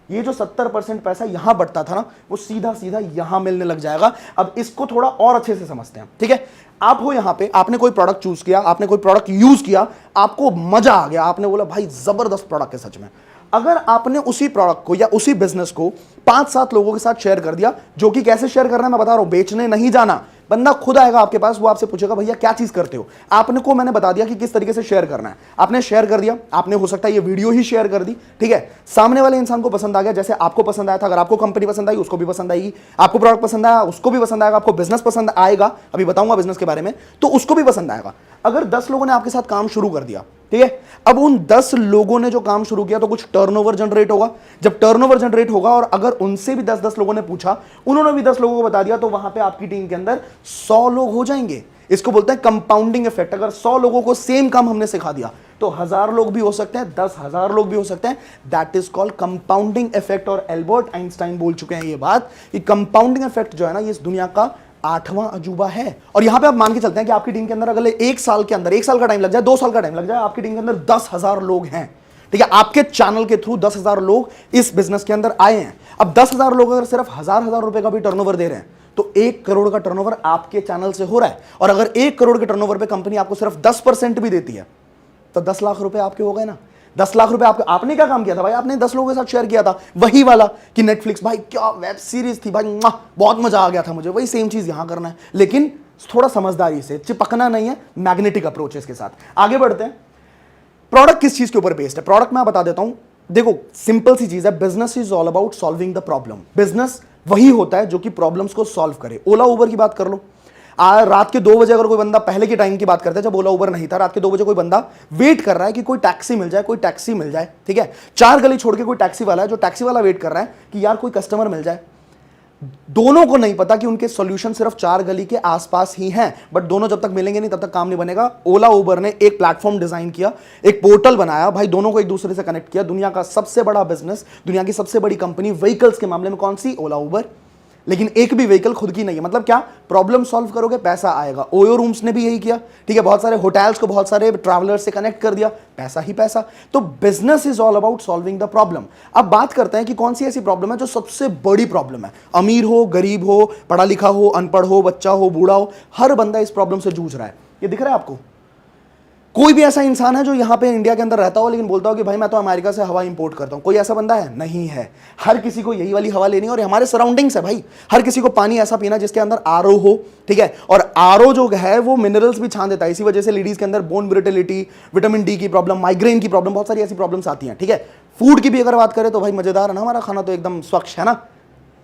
Speaker 1: ये जो 70% पैसा यहां बढ़ता था ना, वो सीधा सीधा यहां मिलने लग जाएगा। अब इसको थोड़ा और अच्छे से समझते हैं, ठीक है। आप हो यहां पे, आपने कोई प्रोडक्ट चूज किया, आपने कोई प्रोडक्ट यूज किया, आपको मजा आ गया, आपने बोला भाई जबरदस्त प्रोडक्ट है सच में। अगर आपने उसी प्रोडक्ट को या उसी बिजनेस को 5-7 लोगों के साथ शेयर कर दिया, जो कि कैसे शेयर करना है मैं बता रहा हूं, बेचने नहीं जाना, बंदा खुद आएगा आपके पास, वो आपसे पूछेगा भैया क्या चीज करते हो, आपने को मैंने बता दिया कि किस तरीके से शेयर करना है, आपने शेयर कर दिया, आपने हो सकता है ये वीडियो ही शेयर कर दी, ठीक है, सामने वाले इंसान को पसंद आ गया, जैसे आपको पसंद आया था, अगर आपको कंपनी पसंद आई उसको भी पसंद आएगी, आपको प्रोडक्ट पसंद आया उसको भी पसंद आएगा, आपको बिजनेस पसंद आएगा, अभी बताऊंगा बिजनेस के बारे में, तो उसको भी पसंद आएगा। अगर 10 लोगों ने आपके साथ काम शुरू कर दिया, ठीक है, अब उन 10 लोगों ने जो काम शुरू किया तो कुछ टर्नओवर जनरेट होगा, जब टर्नओवर जनरेट होगा और अगर उनसे भी 10-10 लोगों ने पूछा, उन्होंने भी 10 लोगों को बता दिया, तो वहां पे आपकी टीम के अंदर 100 लोग हो जाएंगे। इसको बोलते हैं कंपाउंडिंग इफेक्ट। अगर 100 लोगों को सेम काम हमने सिखा दिया तो 1000 लोग भी हो सकते हैं, 10,000 लोग भी हो सकते हैं। That is called compounding effect. और एल्बर्ट आइंस्टाइन बोल चुके हैं ये बात कि कंपाउंडिंग इफेक्ट जो है ना, ये इस दुनिया का 8वां अजूबा है। और यहां पे आप मान के चलते हैं कि आपकी टीम के अंदर अगले 1 साल के अंदर, 1 साल का टाइम लग जाए, 2 साल का टाइम लग जाए, आपकी टीम के अंदर 10,000 लोग हैं, ठीक है, आपके चैनल के थ्रू 10,000 लोग इस बिजनेस के अंदर आए हैं। अब 10,000 लोग अगर सिर्फ 1,000 रुपए का भी टर्नओवर दे रहे हैं तो 1 करोड़ का टर्नओवर आपके चैनल से हो रहा है। और अगर 1 करोड़ के टर्नओवर पे कंपनी आपको सिर्फ 10% भी देती है तो 10 लाख रुपए आपके हो गए ना। 10 लाख रुपए आपने क्या काम किया था भाई? आपने 10 लोगों के साथ शेयर किया था, वही वाला कि नेटफ्लिक्स भाई क्या वेब सीरीज थी भाई, बहुत मजा आ गया था मुझे, वही सेम चीज यहां करना है, लेकिन थोड़ा समझदारी से, चिपकना नहीं है, मैग्नेटिक अप्रोचेस के साथ। आगे बढ़ते हैं। प्रोडक्ट किस चीज के ऊपर बेस्ड है? प्रोडक्ट मैं बता देता हूं। देखो सिंपल सी चीज है, business is all about solving the problem. Business वही होता है जो कि प्रॉब्लम्स को सॉल्व करे। ओला उबर की बात कर लो, रात के 2 बजे अगर कोई बंदा, पहले के टाइम की बात करते हैं जब ओला उबर नहीं था, रात के 2 बजे कोई बंदा वेट कर रहा है कि कोई टैक्सी मिल जाए, कोई टैक्सी मिल जाए, ठीक है, 4 गली छोड़ के कोई टैक्सी वाला है, जो टैक्सी वाला वेट कर रहा है कि यार कोई कस्टमर मिल जाए। दोनों को नहीं पता कि उनके सॉल्यूशन सिर्फ 4 गली के आसपास ही हैं, बट दोनों जब तक मिलेंगे नहीं तब तक काम नहीं बनेगा। ओला उबर ने एक प्लेटफॉर्म डिजाइन किया, एक पोर्टल बनाया, भाई दोनों को एक दूसरे से कनेक्ट किया। दुनिया का सबसे बड़ा बिजनेस, दुनिया की सबसे बड़ी कंपनी व्हीकल्स के मामले में कौन सी? ओला उबर। लेकिन एक भी व्हीकल खुद की नहीं है। मतलब क्या? प्रॉब्लम सॉल्व करोगे पैसा आएगा। ओयो रूम्स ने भी यही किया, ठीक है, बहुत सारे होटल्स को बहुत सारे ट्रैवलर्स से कनेक्ट कर दिया, पैसा ही पैसा। तो business is all about solving the problem. अब बात करते हैं कि कौन सी ऐसी प्रॉब्लम है जो सबसे बड़ी प्रॉब्लम है। अमीर हो, गरीब हो, पढ़ा लिखा हो, अनपढ़ हो, बच्चा हो, बूढ़ा हो, हर बंदा इस प्रॉब्लम से जूझ रहा है। ये दिख रहा है आपको? कोई भी ऐसा इंसान है जो यहां पे इंडिया के अंदर रहता हो लेकिन बोलता हो कि भाई मैं तो अमेरिका से हवा इंपोर्ट करता हूं? कोई ऐसा बंदा है? नहीं है। हर किसी को यही वाली हवा लेनी है और हमारे सराउंडिंग्स है भाई। हर किसी को पानी ऐसा पीना जिसके अंदर आरओ हो, ठीक है, और आरओ जो है वो मिनरल्स भी छान देता है। इसी वजह से लेडीज के अंदर बोन ब्रिटिलिटी, विटामिन डी की प्रॉब्लम, माइग्रेन की प्रॉब्लम, बहुत सारी ऐसी प्रॉब्लम्स आती हैं, ठीक है। फूड की भी अगर बात करें तो भाई मजेदार है ना, हमारा खाना तो एकदम स्वच्छ है ना,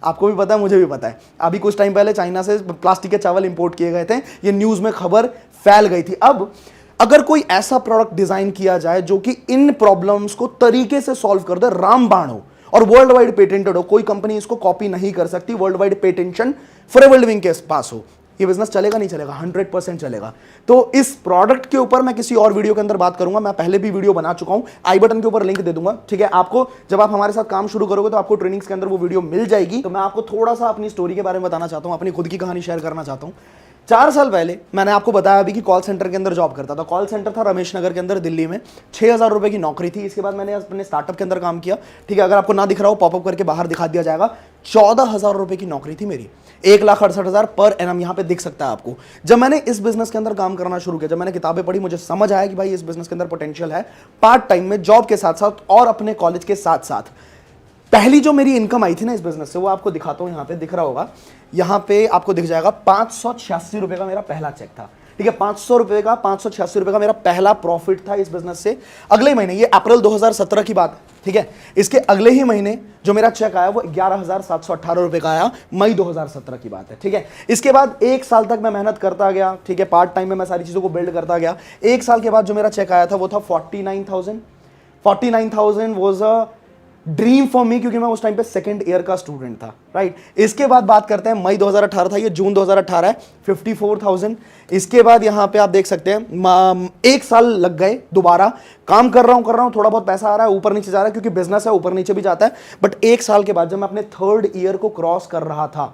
Speaker 1: आपको भी पता है, मुझे भी पता है। अभी कुछ टाइम पहले चाइना से प्लास्टिक के चावल इंपोर्ट किए गए थे, ये न्यूज में खबर फैल गई थी। अब अगर कोई ऐसा प्रोडक्ट डिजाइन किया जाए जो कि इन प्रॉब्लम्स को तरीके से सॉल्व कर दे, रामबाण हो और वर्ल्ड वाइड पेटेंटेड हो, कोई कंपनी इसको कॉपी नहीं कर सकती, वर्ल्ड वाइड पेटेंशन फॉरएवर लिविंग के पास हो, ये बिजनेस चलेगा नहीं चलेगा? 100% चलेगा। तो इस प्रोडक्ट के ऊपर मैं किसी और वीडियो के अंदर बात करूंगा। मैं पहले भी वीडियो बना चुका हूं, आई बटन के ऊपर लिंक दे दूंगा, ठीक है। आपको जब आप हमारे साथ काम शुरू करोगे तो आपको ट्रेनिंग्स के अंदर वो वीडियो मिल जाएगी। तो मैं आपको थोड़ा सा अपनी स्टोरी के बारे में बताना चाहता हूं, अपनी खुद की कहानी शेयर करना चाहता हूं। 4 साल पहले मैंने आपको बताया अभी कि कॉल सेंटर के अंदर जॉब करता था। कॉल सेंटर था रमेश नगर के अंदर दिल्ली में, 6,000 रुपए की नौकरी थी। इसके बाद मैंने अपने स्टार्टअप के अंदर काम किया, ठीक है। अगर आपको ना दिख रहा हो पॉपअप करके बाहर दिखा दिया जाएगा। 14,000 रुपए की नौकरी थी मेरी, 1,68,000 पर एनम यहाँ पे दिख सकता है आपको। जब मैंने इस बिजनेस के अंदर काम करना शुरू किया, जब मैंने किताबें पढ़ी, मुझे समझ आया कि भाई इस बिजनेस के अंदर पोटेंशियल है। पार्ट टाइम में जॉब के साथ साथ और अपने कॉलेज के साथ साथ पहली जो मेरी इनकम आई थी ना इस बिजनेस से, वो आपको दिखाता हूं, यहां पे दिख रहा होगा, यहां पे आपको दिख जाएगा। 586 रुपए का मेरा पहला चेक था, ठीक है। 500 रुपए का, 586 रुपए का मेरा पहला प्रॉफिट था इस बिजनेस से। अगले महीने, ये अप्रैल 2017 की बात, ठीक है, इसके अगले ही महीने जो मेरा चेक आया वो 11,718 रुपए का आया, मई 2017 की बात है, ठीक है। इसके बाद 1 साल तक मैं मेहनत करता गया, ठीक है, पार्ट टाइम में मैं सारी चीजों को बिल्ड करता गया। 1 साल के बाद जो मेरा चेक आया था वो था 49,000। 49,000 was a dream for me, क्योंकि मैं उस टाइम पे 2nd ईयर का स्टूडेंट था, राइट। इसके बाद बात करते हैं, मई 2018 था, ये जून 2018 है, 54,000। इसके बाद यहाँ पे आप देख सकते हैं 1 साल लग गए, दोबारा काम कर रहा हूँ, थोड़ा बहुत पैसा आ रहा है, ऊपर नीचे जा रहा है, क्योंकि बिजनेस है, ऊपर नीचे भी जाता है। बट 1 साल के बाद जब मैं अपने 3rd ईयर को क्रॉस कर रहा था,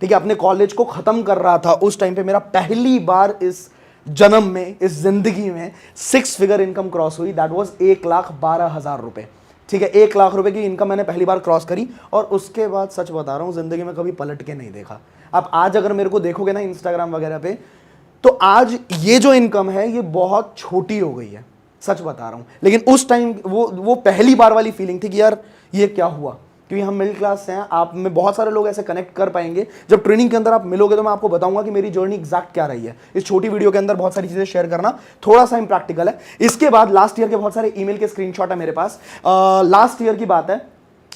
Speaker 1: ठीक है, अपने कॉलेज को खत्म कर रहा था, उस टाइम पे मेरा पहली बार इस जन्म में, इस जिंदगी में 6 फिगर इनकम क्रॉस हुई। दैट वॉज 1,12,000 रुपए, ठीक है। 1 लाख रुपए की इनकम मैंने पहली बार क्रॉस करी और उसके बाद सच बता रहा हूं, जिंदगी में कभी पलट के नहीं देखा। अब आज अगर मेरे को देखोगे ना इंस्टाग्राम वगैरह पे, तो आज ये जो इनकम है ये बहुत छोटी हो गई है, सच बता रहा हूं। लेकिन उस टाइम वो पहली बार वाली फीलिंग थी कि यार ये क्या हुआ, क्योंकि हम मिडिल क्लास से हैं। आप में बहुत सारे लोग ऐसे कनेक्ट कर पाएंगे। जब ट्रेनिंग के अंदर आप मिलोगे तो मैं आपको बताऊंगा कि मेरी जर्नी एग्जैक्ट क्या रही है। इस छोटी वीडियो के अंदर बहुत सारी चीजें शेयर करना थोड़ा सा इम्प्रैक्टिकल है। इसके बाद लास्ट ईयर के बहुत सारे ईमेल के स्क्रीनशॉट है मेरे पास। लास्ट ईयर की बात है,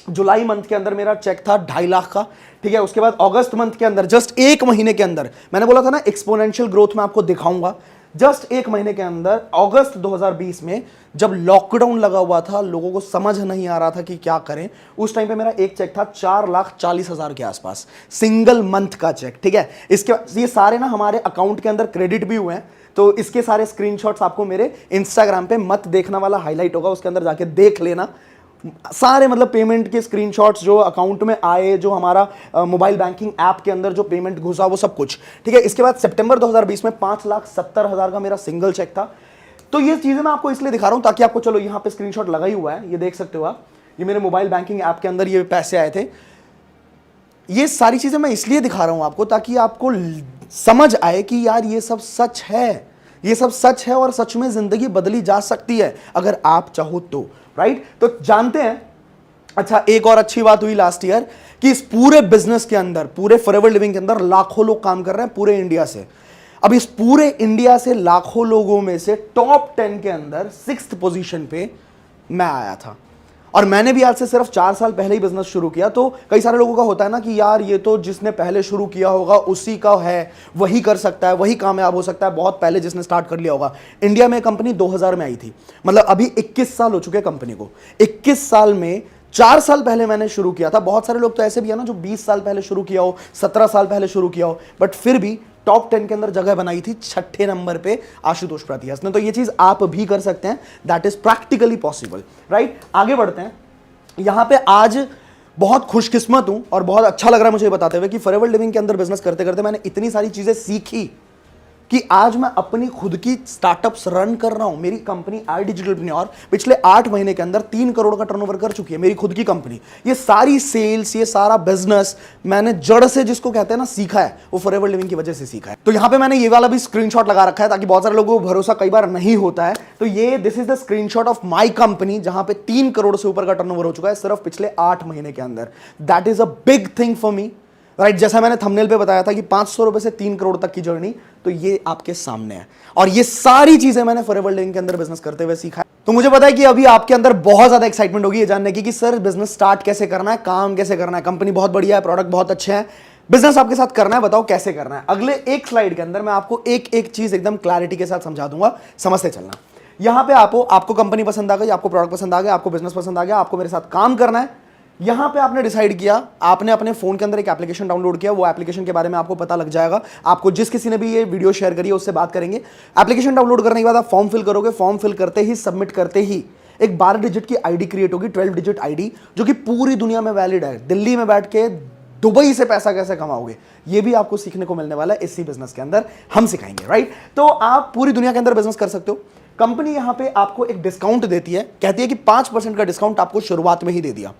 Speaker 1: जुलाई मंथ के अंदर मेरा चेक था 2.5 लाख का, ठीक है। उसके बाद अगस्त मंथ के अंदर जस्ट 1 महीने के अंदर, मैंने बोला था ना एक्सपोनेंशियल ग्रोथ मैं आपको दिखाऊंगा, जस्ट 1 महीने के अंदर अगस्त 2020 में जब लॉकडाउन लगा हुआ था, लोगों को समझ नहीं आ रहा था कि क्या करें, उस टाइम पे मेरा एक चेक था 4,40,000 के आसपास, सिंगल मंथ का चेक, ठीक है। इसके ये सारे ना हमारे अकाउंट के अंदर क्रेडिट भी हुए हैं, तो इसके सारे स्क्रीनशॉट्स आपको मेरे इंस्टाग्राम पे मत देखना वाला हाईलाइट होगा, उसके अंदर जाके देख लेना सारे, मतलब पेमेंट के स्क्रीनशॉट्स जो अकाउंट में आए, जो हमारा मोबाइल बैंकिंग ऐप के अंदर जो पेमेंट घुसा, वो सब कुछ, ठीक है। इसके बाद सितंबर 2020 में 5,70,000 का मेरा सिंगल चेक था। तो ये चीजें मैं आपको इसलिए दिखा रहा हूं ताकि आपको, चलो यहाँ पे स्क्रीनशॉट लगा ही हुआ है, ये देख सकते हो आप, ये मेरे मोबाइल बैंकिंग ऐप के अंदर ये पैसे आए थे। ये सारी चीजें मैं इसलिए दिखा रहा हूं आपको ताकि आपको समझ आए कि यार ये सब सच है, ये सब सच है और सच में जिंदगी बदली जा सकती है अगर आप चाहो तो, राइट। तो जानते हैं, अच्छा एक और अच्छी बात हुई लास्ट ईयर कि इस पूरे बिजनेस के अंदर, पूरे फॉरएवर लिविंग के अंदर लाखों लोग काम कर रहे हैं पूरे इंडिया से। अब इस पूरे इंडिया से लाखों लोगों में से टॉप 10 के अंदर 6th पोजीशन पे मैं आया था। और मैंने भी आज से सिर्फ 4 साल पहले ही बिजनेस शुरू किया। तो कई सारे लोगों का होता है ना कि यार ये तो जिसने पहले शुरू किया होगा उसी का है, वही कर सकता है, वही कामयाब हो सकता है, बहुत पहले जिसने स्टार्ट कर लिया होगा। इंडिया में कंपनी 2000 में आई थी, मतलब अभी 21 साल हो चुके हैं कंपनी को। 21 साल में 4 साल पहले मैंने शुरू किया था। बहुत सारे लोग तो ऐसे भी है ना जो 20 साल पहले शुरू किया हो, 17 साल पहले शुरू किया हो, बट फिर भी टॉप 10 के अंदर जगह बनाई थी 6ठे नंबर पे आशुतोष प्रतिहस ने। तो ये चीज आप भी कर सकते हैं, that is practically possible, right. आगे बढ़ते हैं। यहां पे आज बहुत खुशकिस्मत हूं और बहुत अच्छा लग रहा है मुझे बताते हुए कि फॉरएवर लिविंग के अंदर बिजनेस करते करते मैंने इतनी सारी चीजें सीखी कि आज मैं अपनी खुद की स्टार्टअप्स रन कर रहा हूं। मेरी कंपनी iDigitalpreneur पिछले 8 महीने के अंदर 3 करोड़ का टर्नओवर कर चुकी है, मेरी खुद की कंपनी। ये सारी सेल्स, ये सारा बिजनेस मैंने जड़ से, जिसको कहते हैं ना, सीखा है, वो फॉरएवर लिविंग की वजह से सीखा है। तो यहां पे मैंने ये वाला भी स्क्रीनशॉट लगा रखा है ताकि बहुत सारे लोगों को भरोसा कई बार नहीं होता है। तो ये this is the screenshot of my company, जहां पे 3 करोड़ से ऊपर का टर्नओवर हो चुका है सिर्फ पिछले 8 महीने के अंदर। That is a big thing for me, right. जैसा मैंने थंबनेल पे बताया था कि 500 रुपए से 3 करोड़ तक की जर्नी, तो ये आपके सामने है। और ये सारी चीजें मैंने फॉरएवर लिविंग के अंदर बिजनेस करते हुए सीखा है। तो मुझे पता है कि अभी आपके अंदर बहुत ज्यादा एक्साइटमेंट होगी ये जानने की कि सर बिजनेस स्टार्ट कैसे करना है, काम कैसे करना है, कंपनी बहुत बढ़िया है, प्रोडक्ट बहुत अच्छे हैं, बिजनेस आपके साथ करना है, बताओ कैसे करना है। अगले एक स्लाइड के अंदर मैं आपको एक एक चीज एकदम क्लैरिटी के साथ समझा दूंगा, समझते चलना। यहां पे आपको कंपनी पसंद आ गई, आपको प्रोडक्ट पसंद आ गया, आपको बिजनेस पसंद आ गया, आपको मेरे साथ काम करना है। यहां पे आपने डिसाइड किया, आपने अपने फोन के अंदर एक एप्लीकेशन डाउनलोड किया, वो एप्लीकेशन के बारे में आपको पता लग जाएगा। आपको जिस किसी ने भी ये वीडियो शेयर करी है उससे बात करेंगे। एप्लीकेशन डाउनलोड करने के बाद आप फॉर्म फिल करोगे, फॉर्म फिल करते ही, सबमिट करते ही एक 12 डिजिट की आईडी क्रिएट होगी, 12 डिजिट आईडी, जो कि पूरी दुनिया में वैलिड है। दिल्ली में बैठ के दुबई से पैसा कैसे कमाओगे, ये भी आपको सीखने को मिलने वाला है इसी बिजनेस के अंदर, हम सिखाएंगे, राइट। तो आप पूरी दुनिया के अंदर बिजनेस कर सकते हो। कंपनी यहां पे आपको एक डिस्काउंट देती है, कहती है कि 5% का डिस्काउंट आपको शुरुआत में ही दे दिया।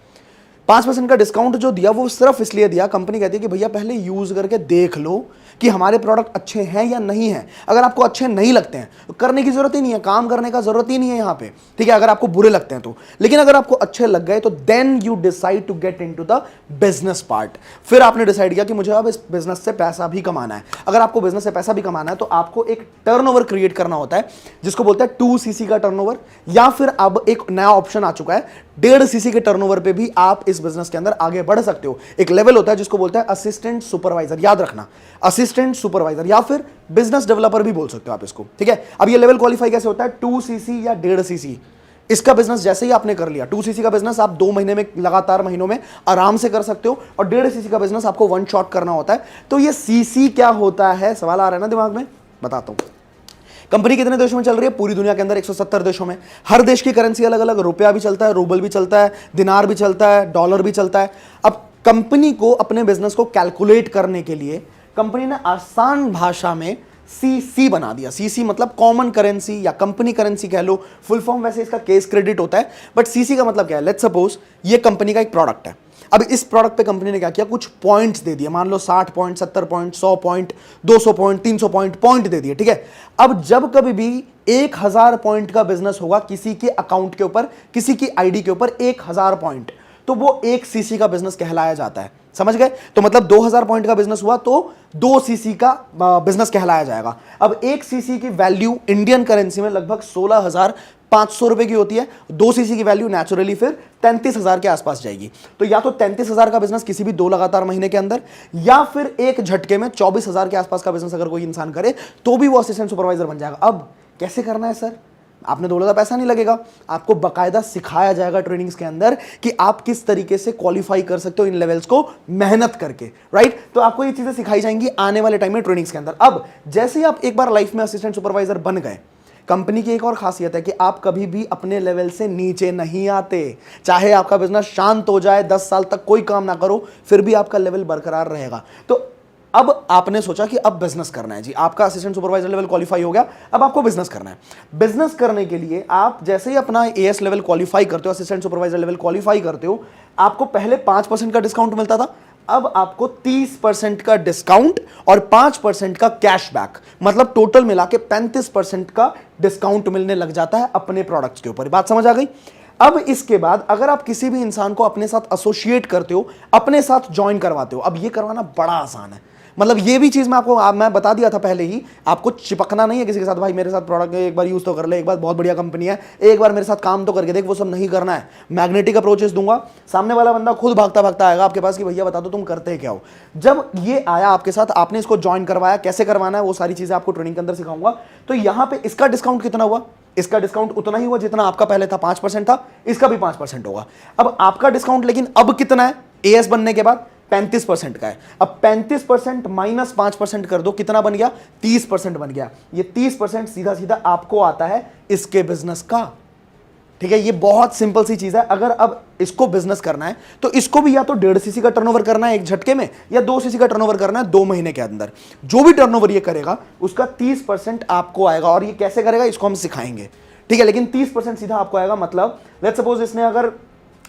Speaker 1: 5% का डिस्काउंट जो दिया वो सिर्फ इसलिए दिया, कंपनी कहती है कि भैया पहले यूज करके देख लो कि हमारे प्रोडक्ट अच्छे हैं या नहीं है। अगर आपको अच्छे नहीं लगते हैं तो करने की जरूरत ही नहीं है, काम करने का जरूरत ही नहीं है यहाँ पे, ठीक है, अगर आपको बुरे लगते हैं तो। लेकिन अगर आपको अच्छे लग गए तो then you decide to get into the business part. फिर आपने डिसाइड किया कि मुझे अब इस बिजनेस से पैसा भी कमाना है। अगर आपको बिजनेस से पैसा भी कमाना है तो आपको एक टर्नओवर क्रिएट करना होता है, जिसको बोलते हैं 2 cc का टर्नओवर, या फिर अब एक नया ऑप्शन आ चुका है 1.5 cc के टर्नओवर पे भी आप इस बिजनेस के अंदर आगे बढ़ सकते हो। एक लेवल होता है जिसको बोलते हैं असिस्टेंट सुपरवाइजर, याद रखना, असिस्टेंट सुपरवाइजर, या फिर बिजनेस डेवलपर भी बोल सकते हो आप इसको, ठीक है। अब ये लेवल क्वालिफाई कैसे होता है, 2 cc या 1.5 cc। इसका बिजनेस जैसे ही आपने कर लिया, 2 cc का बिजनेस आप 2 महीने में, लगातार महीनों में आराम से कर सकते हो, और 1.5 cc का बिजनेस आपको 1 शॉट करना होता है। तो ये सीसी क्या होता है, सवाल आ रहा है ना दिमाग में, बताता हूं। कंपनी कितने देशों में चल रही है, पूरी दुनिया के अंदर 170 देशों में। हर देश की करेंसी अलग अलग, रुपया भी चलता है, रूबल भी चलता है, दिनार भी चलता है, डॉलर भी चलता है। अब कंपनी को अपने बिजनेस को कैलकुलेट करने के लिए कंपनी ने आसान भाषा में सीसी बना दिया। सीसी मतलब कॉमन करेंसी या कंपनी करेंसी कह लो, फुल फॉर्म वैसे इसका केस क्रेडिट होता है, बट सीसी का मतलब क्या है। लेट्स सपोज ये कंपनी का एक प्रोडक्ट है। अब इस प्रोडक्ट पे कंपनी ने क्या किया, कुछ पॉइंट्स दे दिए, मान लो 60 point, 70 point, 100 point, 200 point, 300 point दे दिए, ठीक है। अब जब कभी भी 1000 पॉइंट का बिजनेस होगा किसी के अकाउंट के ऊपर, किसी की आईडी के ऊपर 1000 पॉइंट, तो वो 1 सीसी का बिजनेस कहलाया जाता है। समझ गए? तो मतलब 2000 पॉइंट का बिजनेस हुआ तो 2 सीसी का बिजनेस कहलाया जाएगा। अब 1 सीसी की वैल्यू इंडियन करेंसी में लगभग 16,500 रुपए की होती है। 2 सीसी की वैल्यू नेचुरली फिर 33,000 के आसपास जाएगी। तो या तो 33,000 का बिजनेस किसी भी 2 लगातार महीने के अंदर, या फिर एक झटके में 24,000 के आसपास का बिजनेस अगर कोई इंसान करे तो भी वो असिस्टेंट सुपरवाइजर बन जाएगा। अब कैसे करना है सर? आपने बोला था पैसा नहीं लगेगा, आपको बकायदा सिखाया जाएगा ट्रेनिंग्स के अंदर कि आप किस तरीके से क्वालिफाई कर सकते हो इन लेवल्स को मेहनत करके, राइट? तो आपको ये चीजें सिखाई जाएंगी आने वाले टाइम में ट्रेनिंग्स के अंदर। अब जैसे ही आप एक बार लाइफ में असिस्टेंट सुपरवाइजर बन गए, कंपनी की एक और खासियत है कि आप कभी भी अपने लेवल से नीचे नहीं आते। चाहे आपका बिजनेस शांत हो जाए, 10 साल तक कोई काम ना करो, फिर भी आपका लेवल बरकरार रहेगा। तो अब आपने सोचा कि अब बिजनेस करना है जी, आपका असिस्टेंट सुपरवाइजर लेवल क्वालिफाई हो गया, अब आपको बिजनेस करना है। बिजनेस करने के लिए आप जैसे ही अपना एएस लेवल क्वालिफाई करते हो, असिस्टेंट सुपरवाइजर लेवल क्वालिफाई करते हो, आपको पहले 5% का डिस्काउंट मिलता था, अब आपको 30% का डिस्काउंट और 5% का कैशबैक, मतलब टोटल मिला के 35% का डिस्काउंट मिलने लग जाता है अपने प्रोडक्ट्स के ऊपर। बात समझ आ गई? अब इसके बाद अगर आप किसी भी इंसान को अपने साथ एसोसिएट करते हो, अपने साथ ज्वाइन करवाते हो, अब ये करवाना बड़ा आसान है। मतलब ये भी चीज मैं बता दिया था पहले ही, आपको चिपकना नहीं है किसी के साथ, भाई मेरे साथ प्रोडक्ट एक बार यूज तो कर ले, एक बार बहुत बढ़िया कंपनी है, एक बार मेरे साथ काम तो करके देख, वो सब नहीं करना है। मैग्नेटिक अप्रोचेस दूंगा, सामने वाला बंदा खुद भागता भागता आएगा आपके पास कि भैया बता दो तुम करते क्या हो। जब ये आया आपके साथ, आपने इसको ज्वाइन करवाया, कैसे करवाना है वो सारी चीजें आपको ट्रेनिंग के अंदर सिखाऊंगा। तो यहां पे इसका डिस्काउंट कितना हुआ? इसका डिस्काउंट उतना ही हुआ जितना आपका पहले था, 5% था, इसका भी 5% होगा। अब आपका डिस्काउंट लेकिन अब कितना है? एएस बनने के बाद 35% का है। अब 35% माइनस 5% कर दो, कितना बन गया? 30% बन गया। ये 30% सीधा सीधा आपको आता है इसके बिजनेस का। ठीक है, ये बहुत सिंपल सी चीज है। अगर अब इसको बिजनेस करना है तो इसको भी या तो 1.5 सीसी का टर्नओवर करना है एक झटके में, या 2 सीसी का टर्नओवर करना है 2 महीने के अंदर। जो भी टर्नओवर ये करेगा उसका 30% आपको आएगा। और ये कैसे करेगा इसको हम सिखाएंगे, ठीक है? लेकिन 30% सीधा आपको आएगा। मतलब लेट्स सपोज इसने अगर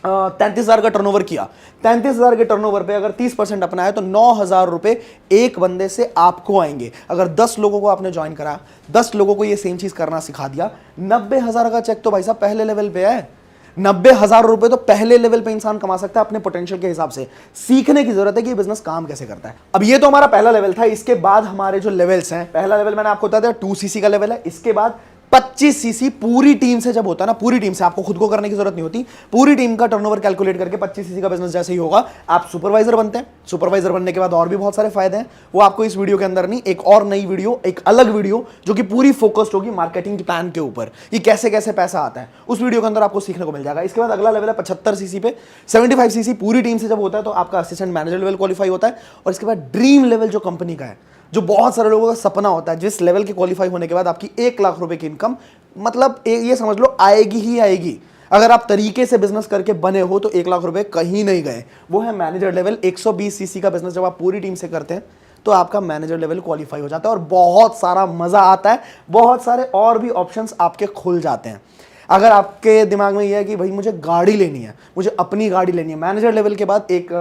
Speaker 1: 33,000 का टर्नओवर किया, 33,000 के टर्नओवर पे अगर 30% अपना है तो 9,000 रुपए एक बंदे से आपको आएंगे। अगर 10 लोगों को आपने ज्वाइन करा, 10 लोगों को ये सेम चीज करना सिखा दिया, 90,000 का चेक तो भाई साहब पहले लेवल पे है। 90,000 रुपए तो पहले लेवल पे इंसान कमा सकता है अपने पोटेंशियल के हिसाब से। सीखने की जरूरत है कि ये बिजनेस काम कैसे करता है। अब ये तो हमारा पहला लेवल था। इसके बाद हमारे जो लेवल्स हैं, पहला लेवल मैंने आपको बताया 2 सीसी का लेवल है। इसके बाद 25 सीसी पूरी टीम से जब होता है ना, पूरी टीम से, आपको खुद को करने की जरूरत नहीं होती, पूरी टीम का टर्नओवर कैलकुलेट करके 25 सीसी का बिजनेस जैसे ही होगा आप सुपरवाइजर बनते हैं। सुपरवाइजर बनने के बाद और भी बहुत सारे फायदे हैं, वो आपको इस वीडियो के अंदर नहीं, एक और नई वीडियो, एक अलग वीडियो जो कि पूरी फोकस्ड होगी मार्केटिंग प्लान के ऊपर, कि कैसे कैसे पैसा आता है, उस वीडियो के अंदर आपको सीखने को मिल जाएगा। इसके बाद अगला लेवल है 75 सीसी पे। 75 सीसी पूरी टीम से जब होता है तो आपका असिस्टेंट मैनेजर लेवल क्वालिफाई होता है। और इसके बाद ड्रीम लेवल जो कंपनी का है, जो बहुत सारे लोगों का सपना होता है, जिस लेवल के क्वालिफाई होने के बाद आपकी 1 लाख रुपए की इनकम, मतलब ये समझ लो आएगी ही आएगी। अगर आप तरीके से बिजनेस करके बने हो तो 1 लाख रुपए कहीं नहीं गए। वो है मैनेजर लेवल। 120 सीसी का बिजनेस जब आप पूरी टीम से करते हैं तो आपका मैनेजर लेवल क्वालिफाई हो जाता है और बहुत सारा मजा आता है, बहुत सारे और भी ऑप्शंस आपके खुल जाते हैं। अगर आपके दिमाग में यह है कि भाई मुझे गाड़ी लेनी है, मुझे अपनी गाड़ी लेनी है, मैनेजर लेवल के बाद एक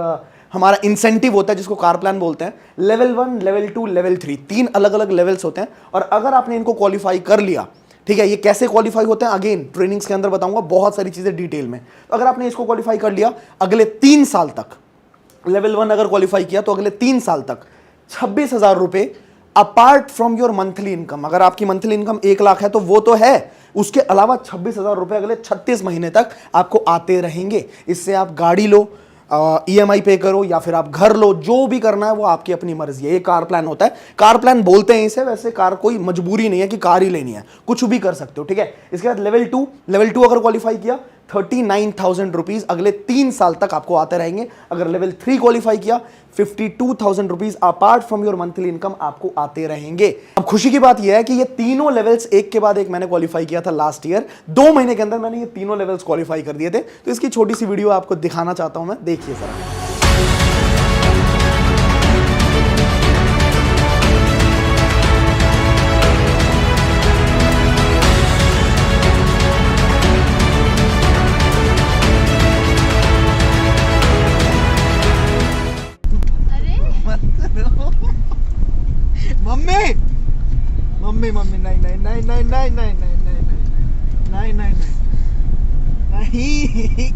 Speaker 1: हमारा इंसेंटिव होता है जिसको कार प्लान बोलते हैं। लेवल 1, लेवल 2, लेवल 3, 3 अलग अलग लेवल्स होते हैं। और अगर आपने इनको क्वालिफाई कर लिया, ठीक है, ये कैसे क्वालिफाई होते हैं अगेन ट्रेनिंग्स के अंदर बताऊंगा बहुत सारी चीजें डिटेल में। तो अगर आपने इसको क्वालिफाई कर लिया, अगले 3 साल तक, लेवल 1 अगर क्वालिफाई किया तो अगले 3 साल तक 26,000 रुपए apart from your monthly income. अगर आपकी मंथली इनकम 1 लाख है तो वो तो है, उसके अलावा 26,000 रुपए अगले 36 महीने तक आपको आते रहेंगे। इससे आप गाड़ी लो, EMI पे करो, या फिर आप घर लो, जो भी करना है वो आपकी अपनी मर्जी है। ये कार प्लान होता है, कार प्लान बोलते हैं इसे। वैसे कार कोई मजबूरी नहीं है कि कार ही लेनी है, कुछ भी कर सकते हो, ठीक है। इसके बाद लेवल 2 अगर क्वालिफाई किया 39,000 रुपीज अगले 3 साल तक आपको आते रहेंगे। अगर लेवल 3 क्वालिफाई किया 52,000 rupees apart from your monthly income आपको आते रहेंगे। अब खुशी की बात यह है कि ये तीनों लेवल्स एक के बाद एक मैंने क्वालिफाई किया था लास्ट ईयर। 2 महीने के अंदर मैंने ये तीनों लेवल्स क्वालिफाई कर दिए थे। तो इसकी छोटी सी वीडियो आपको दिखाना चाहता हूं मैं, देखिए जरा।
Speaker 6: मम्मी मम्मी नहीं नहीं नहीं नहीं नहीं नहीं नहीं नहीं नहीं नहीं नहीं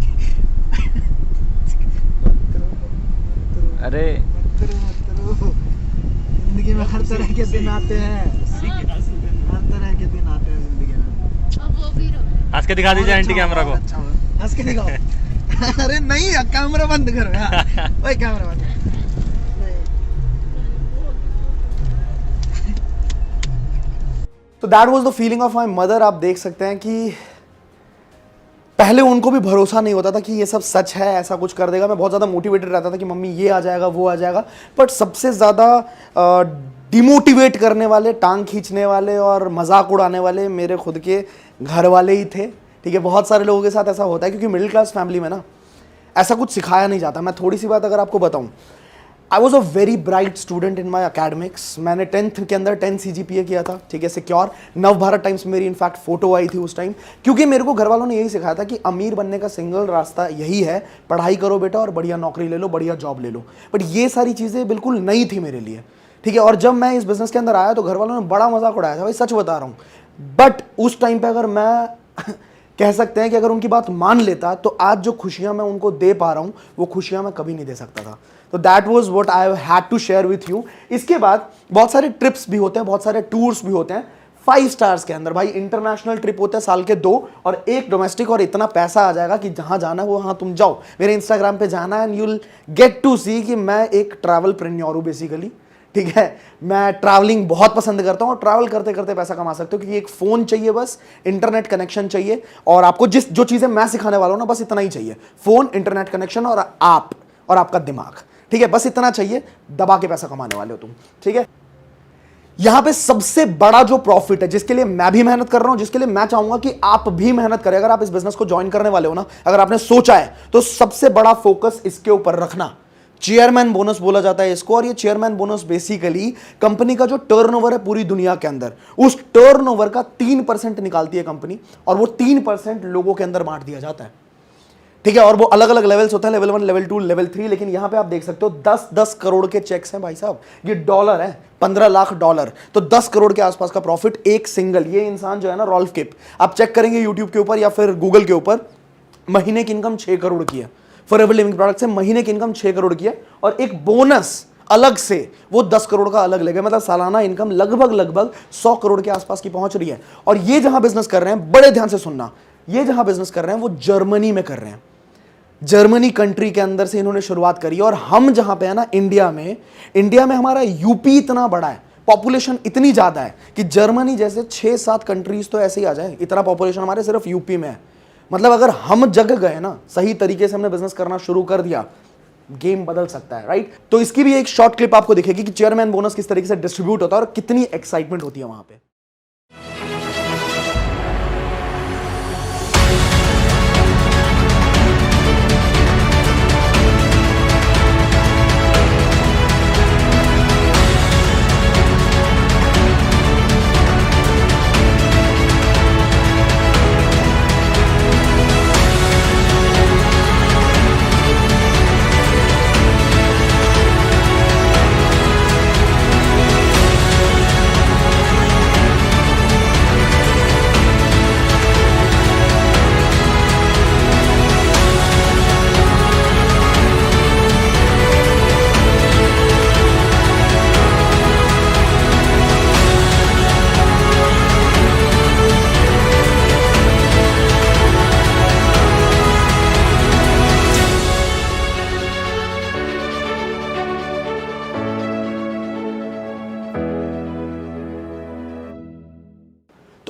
Speaker 7: अरे
Speaker 6: जिंदगी में हर तरह के दिन आते हैं, हर तरह के दिन आते हैं जिंदगी में।
Speaker 7: हंस के दिखा दीजिए आंटी कैमरा को।
Speaker 6: अच्छा हंस के दिखाओ। अरे नहीं कैमरा बंद करो यार, ओए कैमरा बंद नहीं।
Speaker 1: तो that was the feeling of my mother. आप देख सकते हैं कि पहले उनको भी भरोसा नहीं होता था कि ये सब सच है, ऐसा कुछ कर देगा। मैं बहुत ज़्यादा मोटिवेटेड रहता था कि मम्मी ये आ जाएगा वो आ जाएगा, बट सबसे ज़्यादा डिमोटिवेट करने वाले, टांग खींचने वाले और मजाक उड़ाने वाले मेरे खुद के घर वाले ही थे। ठीक है, बहुत सारे लोगों के साथ ऐसा होता है क्योंकि मिडिल क्लास फैमिली में ना ऐसा कुछ सिखाया नहीं जाता। मैं थोड़ी सी बात अगर आपको बताऊं, I was a very bright student in my academics. मैंने 10th के अंदर 10 CGPA किया था, ठीक है, सिक्योर। नवभारत टाइम्स में मेरी इनफैक्ट फोटो आई थी उस टाइम, क्योंकि मेरे को घर वालों ने यही सिखाया था कि अमीर बनने का सिंगल रास्ता यही है, पढ़ाई करो बेटा और बढ़िया नौकरी ले लो, बढ़िया जॉब ले लो। बट ये सारी चीज़ें बिल्कुल नई थी मेरे लिए, ठीक है। और जब मैं इस बिजनेस के अंदर आया तो घर वालों ने बड़ा मजाक उड़ाया था, भाई सच बता रहा हूँ। बट उस टाइम पर अगर मैं कह सकते हैं कि अगर उनकी बात मान लेता तो आज जो खुशियाँ मैं उनको दे पा रहा हूँ वो खुशियाँ मैं कभी नहीं दे सकता था। तो that was what I had to share with you. इसके बाद बहुत सारे ट्रिप्स भी होते हैं, बहुत सारे टूर्स भी होते हैं 5 स्टार्स के अंदर। भाई इंटरनेशनल ट्रिप होते हैं साल के 2 और 1 डोमेस्टिक, और इतना पैसा आ जाएगा कि जहां जाना है वो वहां तुम जाओ। मेरे इंस्टाग्राम पे जाना एंड यूल गेट टू सी कि मैं एक ट्रैवल प्रेन्योर हूं बेसिकली, ठीक है। मैं ट्रैवलिंग बहुत पसंद करता हूं और ट्रैवल करते करते पैसा कमा सकते हो, क्योंकि एक फोन चाहिए, बस इंटरनेट कनेक्शन चाहिए, और आपको जो चीजें मैं सिखाने वाला हूं ना बस इतना ही चाहिए। फोन, इंटरनेट कनेक्शन और आप और आपका दिमाग, ठीक है, बस इतना चाहिए। दबा के पैसा कमाने वाले हो तुम, ठीक है। यहां पे सबसे बड़ा जो प्रॉफिट है, जिसके लिए मैं भी मेहनत कर रहा हूं, जिसके लिए मैं चाहूंगा कि आप भी मेहनत करें, अगर आप इस बिजनेस को ज्वाइन करने वाले हो ना, अगर आपने सोचा है तो सबसे बड़ा फोकस इसके ऊपर रखना। चेयरमैन बोनस बोला जाता है इसको, और ये चेयरमैन बोनस बेसिकली कंपनी का जो टर्नओवर है पूरी दुनिया के अंदर, उस टर्नओवर का 3% निकालती है कंपनी, और वो 3% लोगों के अंदर बांट दिया जाता है, ठीक है। और वो अलग अलग लेवल्स होते हैं, लेवल 1, लेवल 2, लेवल 3। लेकिन यहां पे आप देख सकते हो 10-10 करोड़ के चेक्स हैं भाई साहब, ये डॉलर है, 15 लाख डॉलर, तो 10 करोड़ के आसपास का प्रॉफिट एक सिंगल ये इंसान जो है ना, रॉल्फ किप, आप चेक करेंगे यूट्यूब के ऊपर या फिर गूगल के ऊपर, महीने की इनकम 6 करोड़ की है। फॉरएवर लिविंग प्रोडक्ट से महीने की इनकम 6 करोड़ की है, और एक बोनस अलग से वो 10 करोड़ का अलग लगे, मतलब सालाना इनकम लगभग 100 करोड़ के आसपास की पहुंच रही है। और ये जहां बिजनेस कर रहे हैं, बड़े ध्यान से सुनना, ये जहां बिजनेस कर रहे हैं वो जर्मनी में कर रहे हैं। जर्मनी कंट्री के अंदर से इन्होंने शुरुआत करी, और हम जहां पे है ना इंडिया में हमारा यूपी इतना बड़ा है, पॉपुलेशन इतनी ज्यादा है कि जर्मनी जैसे 6-7 कंट्रीज तो ऐसे ही आ जाए, इतना पॉपुलेशन हमारे सिर्फ यूपी में है। मतलब अगर हम जग गए ना, सही तरीके से हमने बिजनेस करना शुरू कर दिया, गेम बदल सकता है, राइट। तो इसकी भी एक शॉर्ट क्लिप आपको दिखेगी कि चेयरमैन बोनस किस तरीके से डिस्ट्रीब्यूट होता है और कितनी एक्साइटमेंट होती है वहां पे।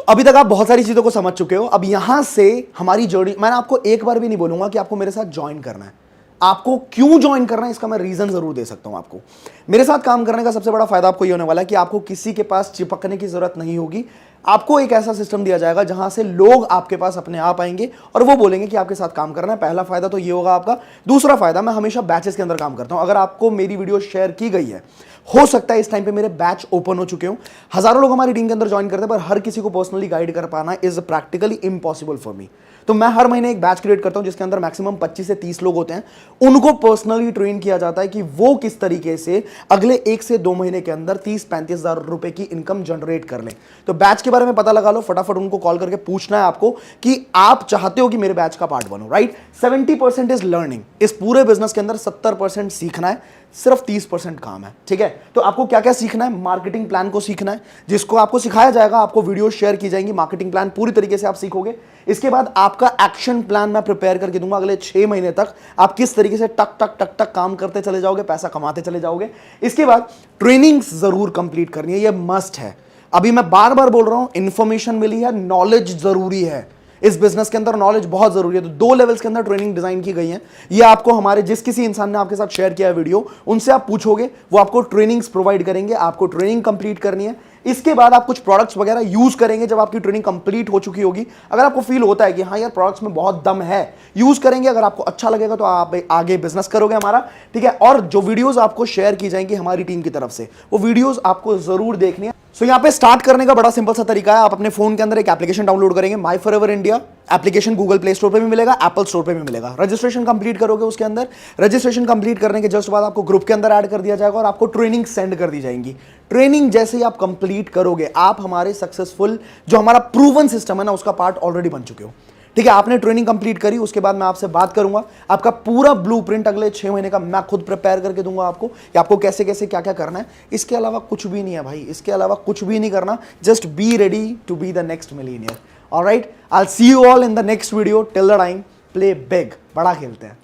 Speaker 1: अभी तक आप बहुत सारी चीजों को समझ चुके हो। अब यहां से हमारी जर्नी, मैंने आपको एक बार भी नहीं बोलूंगा कि आपको मेरे साथ ज्वाइन करना है। आपको क्यों ज्वाइन करना है इसका मैं रीजन जरूर दे सकता हूं आपको। मेरे साथ काम करने का सबसे बड़ा फायदा आपको ये होने वाला है कि आपको किसी के पास चिपकने की जरूरत नहीं होगी। आपको एक ऐसा सिस्टम दिया जाएगा जहां से लोग आपके पास अपने आप आएंगे और वो बोलेंगे कि आपके साथ काम करना है। पहला फायदा तो ये होगा आपका। दूसरा फायदा, मैं हमेशा बैचेस के अंदर काम करता हूं। अगर आपको मेरी वीडियो शेयर की गई है, हो सकता है इस टाइम पे मेरे बैच ओपन हो चुके हो, हजारों लोग हमारी टीम के अंदर ज्वाइन करते हैं, पर हर किसी को पर्सनली गाइड कर पाना is practically impossible for me. तो मैं हर महीने एक बैच क्रिएट करता हूं जिसके अंदर मैक्सिमम 25 से 30 लोग होते हैं। उनको पर्सनली ट्रेन किया जाता है कि वो किस तरीके से अगले 1 से 2 महीने के अंदर 30-35 हजार रुपए की इनकम जनरेट कर लें। तो बैच के बारे में पता लगा लो, फटाफट उनको कॉल करके पूछना है आपको कि आप चाहते हो कि मेरे बैच का पार्ट बनो, राइट। 70% is learning. इस पूरे बिजनेस के अंदर 70% सीखना है, सिर्फ 30% काम है, ठीक है। तो आपको क्या क्या सीखना है? मार्केटिंग प्लान को सीखना है, जिसको आपको सिखाया जाएगा, आपको वीडियो शेयर की जाएंगी, मार्केटिंग प्लान पूरी तरीके से आप सीखोगे। इसके बाद आपका एक्शन प्लान मैं प्रिपेयर करके दूंगा। अगले 6 महीने तक आप किस तरीके से टक टक टक टक काम करते चले जाओगे, पैसा कमाते चले जाओगे। इसके बाद ट्रेनिंग्स जरूर कंप्लीट करनी है, ये मस्ट है। अभी मैं बार बार बोल रहा हूं, इंफॉर्मेशन मिली है, नॉलेज जरूरी है। इस बिजनेस के अंदर नॉलेज बहुत जरूरी है। तो 2 लेवल्स के अंदर ट्रेनिंग डिजाइन की गई है। ये आपको हमारे जिस किसी इंसान ने आपके साथ शेयर किया है वीडियो, उनसे आप पूछोगे, वो आपको ट्रेनिंग्स प्रोवाइड करेंगे। आपको ट्रेनिंग कंप्लीट करनी है। इसके बाद आप कुछ प्रोडक्ट्स वगैरह यूज करेंगे जब आपकी ट्रेनिंग कंप्लीट हो चुकी होगी। अगर आपको फील होता है कि हाँ यार प्रोडक्ट्स में बहुत दम है, यूज करेंगे। अगर आपको अच्छा लगेगा तो आप आगे बिजनेस करोगे हमारा, ठीक है। और जो वीडियोस आपको शेयर की जाएंगी हमारी टीम की तरफ से, वो वीडियोस आपको जरूर देखनी है। सो यहाँ पे स्टार्ट करने का बड़ा सिंपल सा तरीका है। आप अपने फोन के अंदर एक एप्लीकेशन डाउनलोड करेंगे, माई forever India application. Google play store पे भी मिलेगा, एप्पल स्टोर पे भी मिलेगा। रजिस्ट्रेशन कंप्लीट करोगे उसके अंदर। रजिस्ट्रेशन कंप्लीट करने के जस्ट बाद आपको ग्रुप के अंदर ऐड कर दिया जाएगा और आपको ट्रेनिंग सेंड कर दी जाएंगी। ट्रेनिंग जैसे ही आप कंप्लीट करोगे, आप हमारे सक्सेसफुल जो हमारा प्रूवन सिस्टम है ना, उसका पार्ट ऑलरेडी बन चुके हो, ठीक है। आपने ट्रेनिंग कंप्लीट करी, उसके बाद मैं आपसे बात करूंगा। आपका पूरा ब्लूप्रिंट अगले 6 महीने का मैं खुद प्रिपेयर करके दूंगा आपको, कि आपको कैसे कैसे क्या क्या करना है। इसके अलावा कुछ भी नहीं है भाई, इसके अलावा कुछ भी नहीं करना। Just be ready to be the next millionaire. Alright, I will see you all in the next video. Till the time, play big, बड़ा खेलते हैं।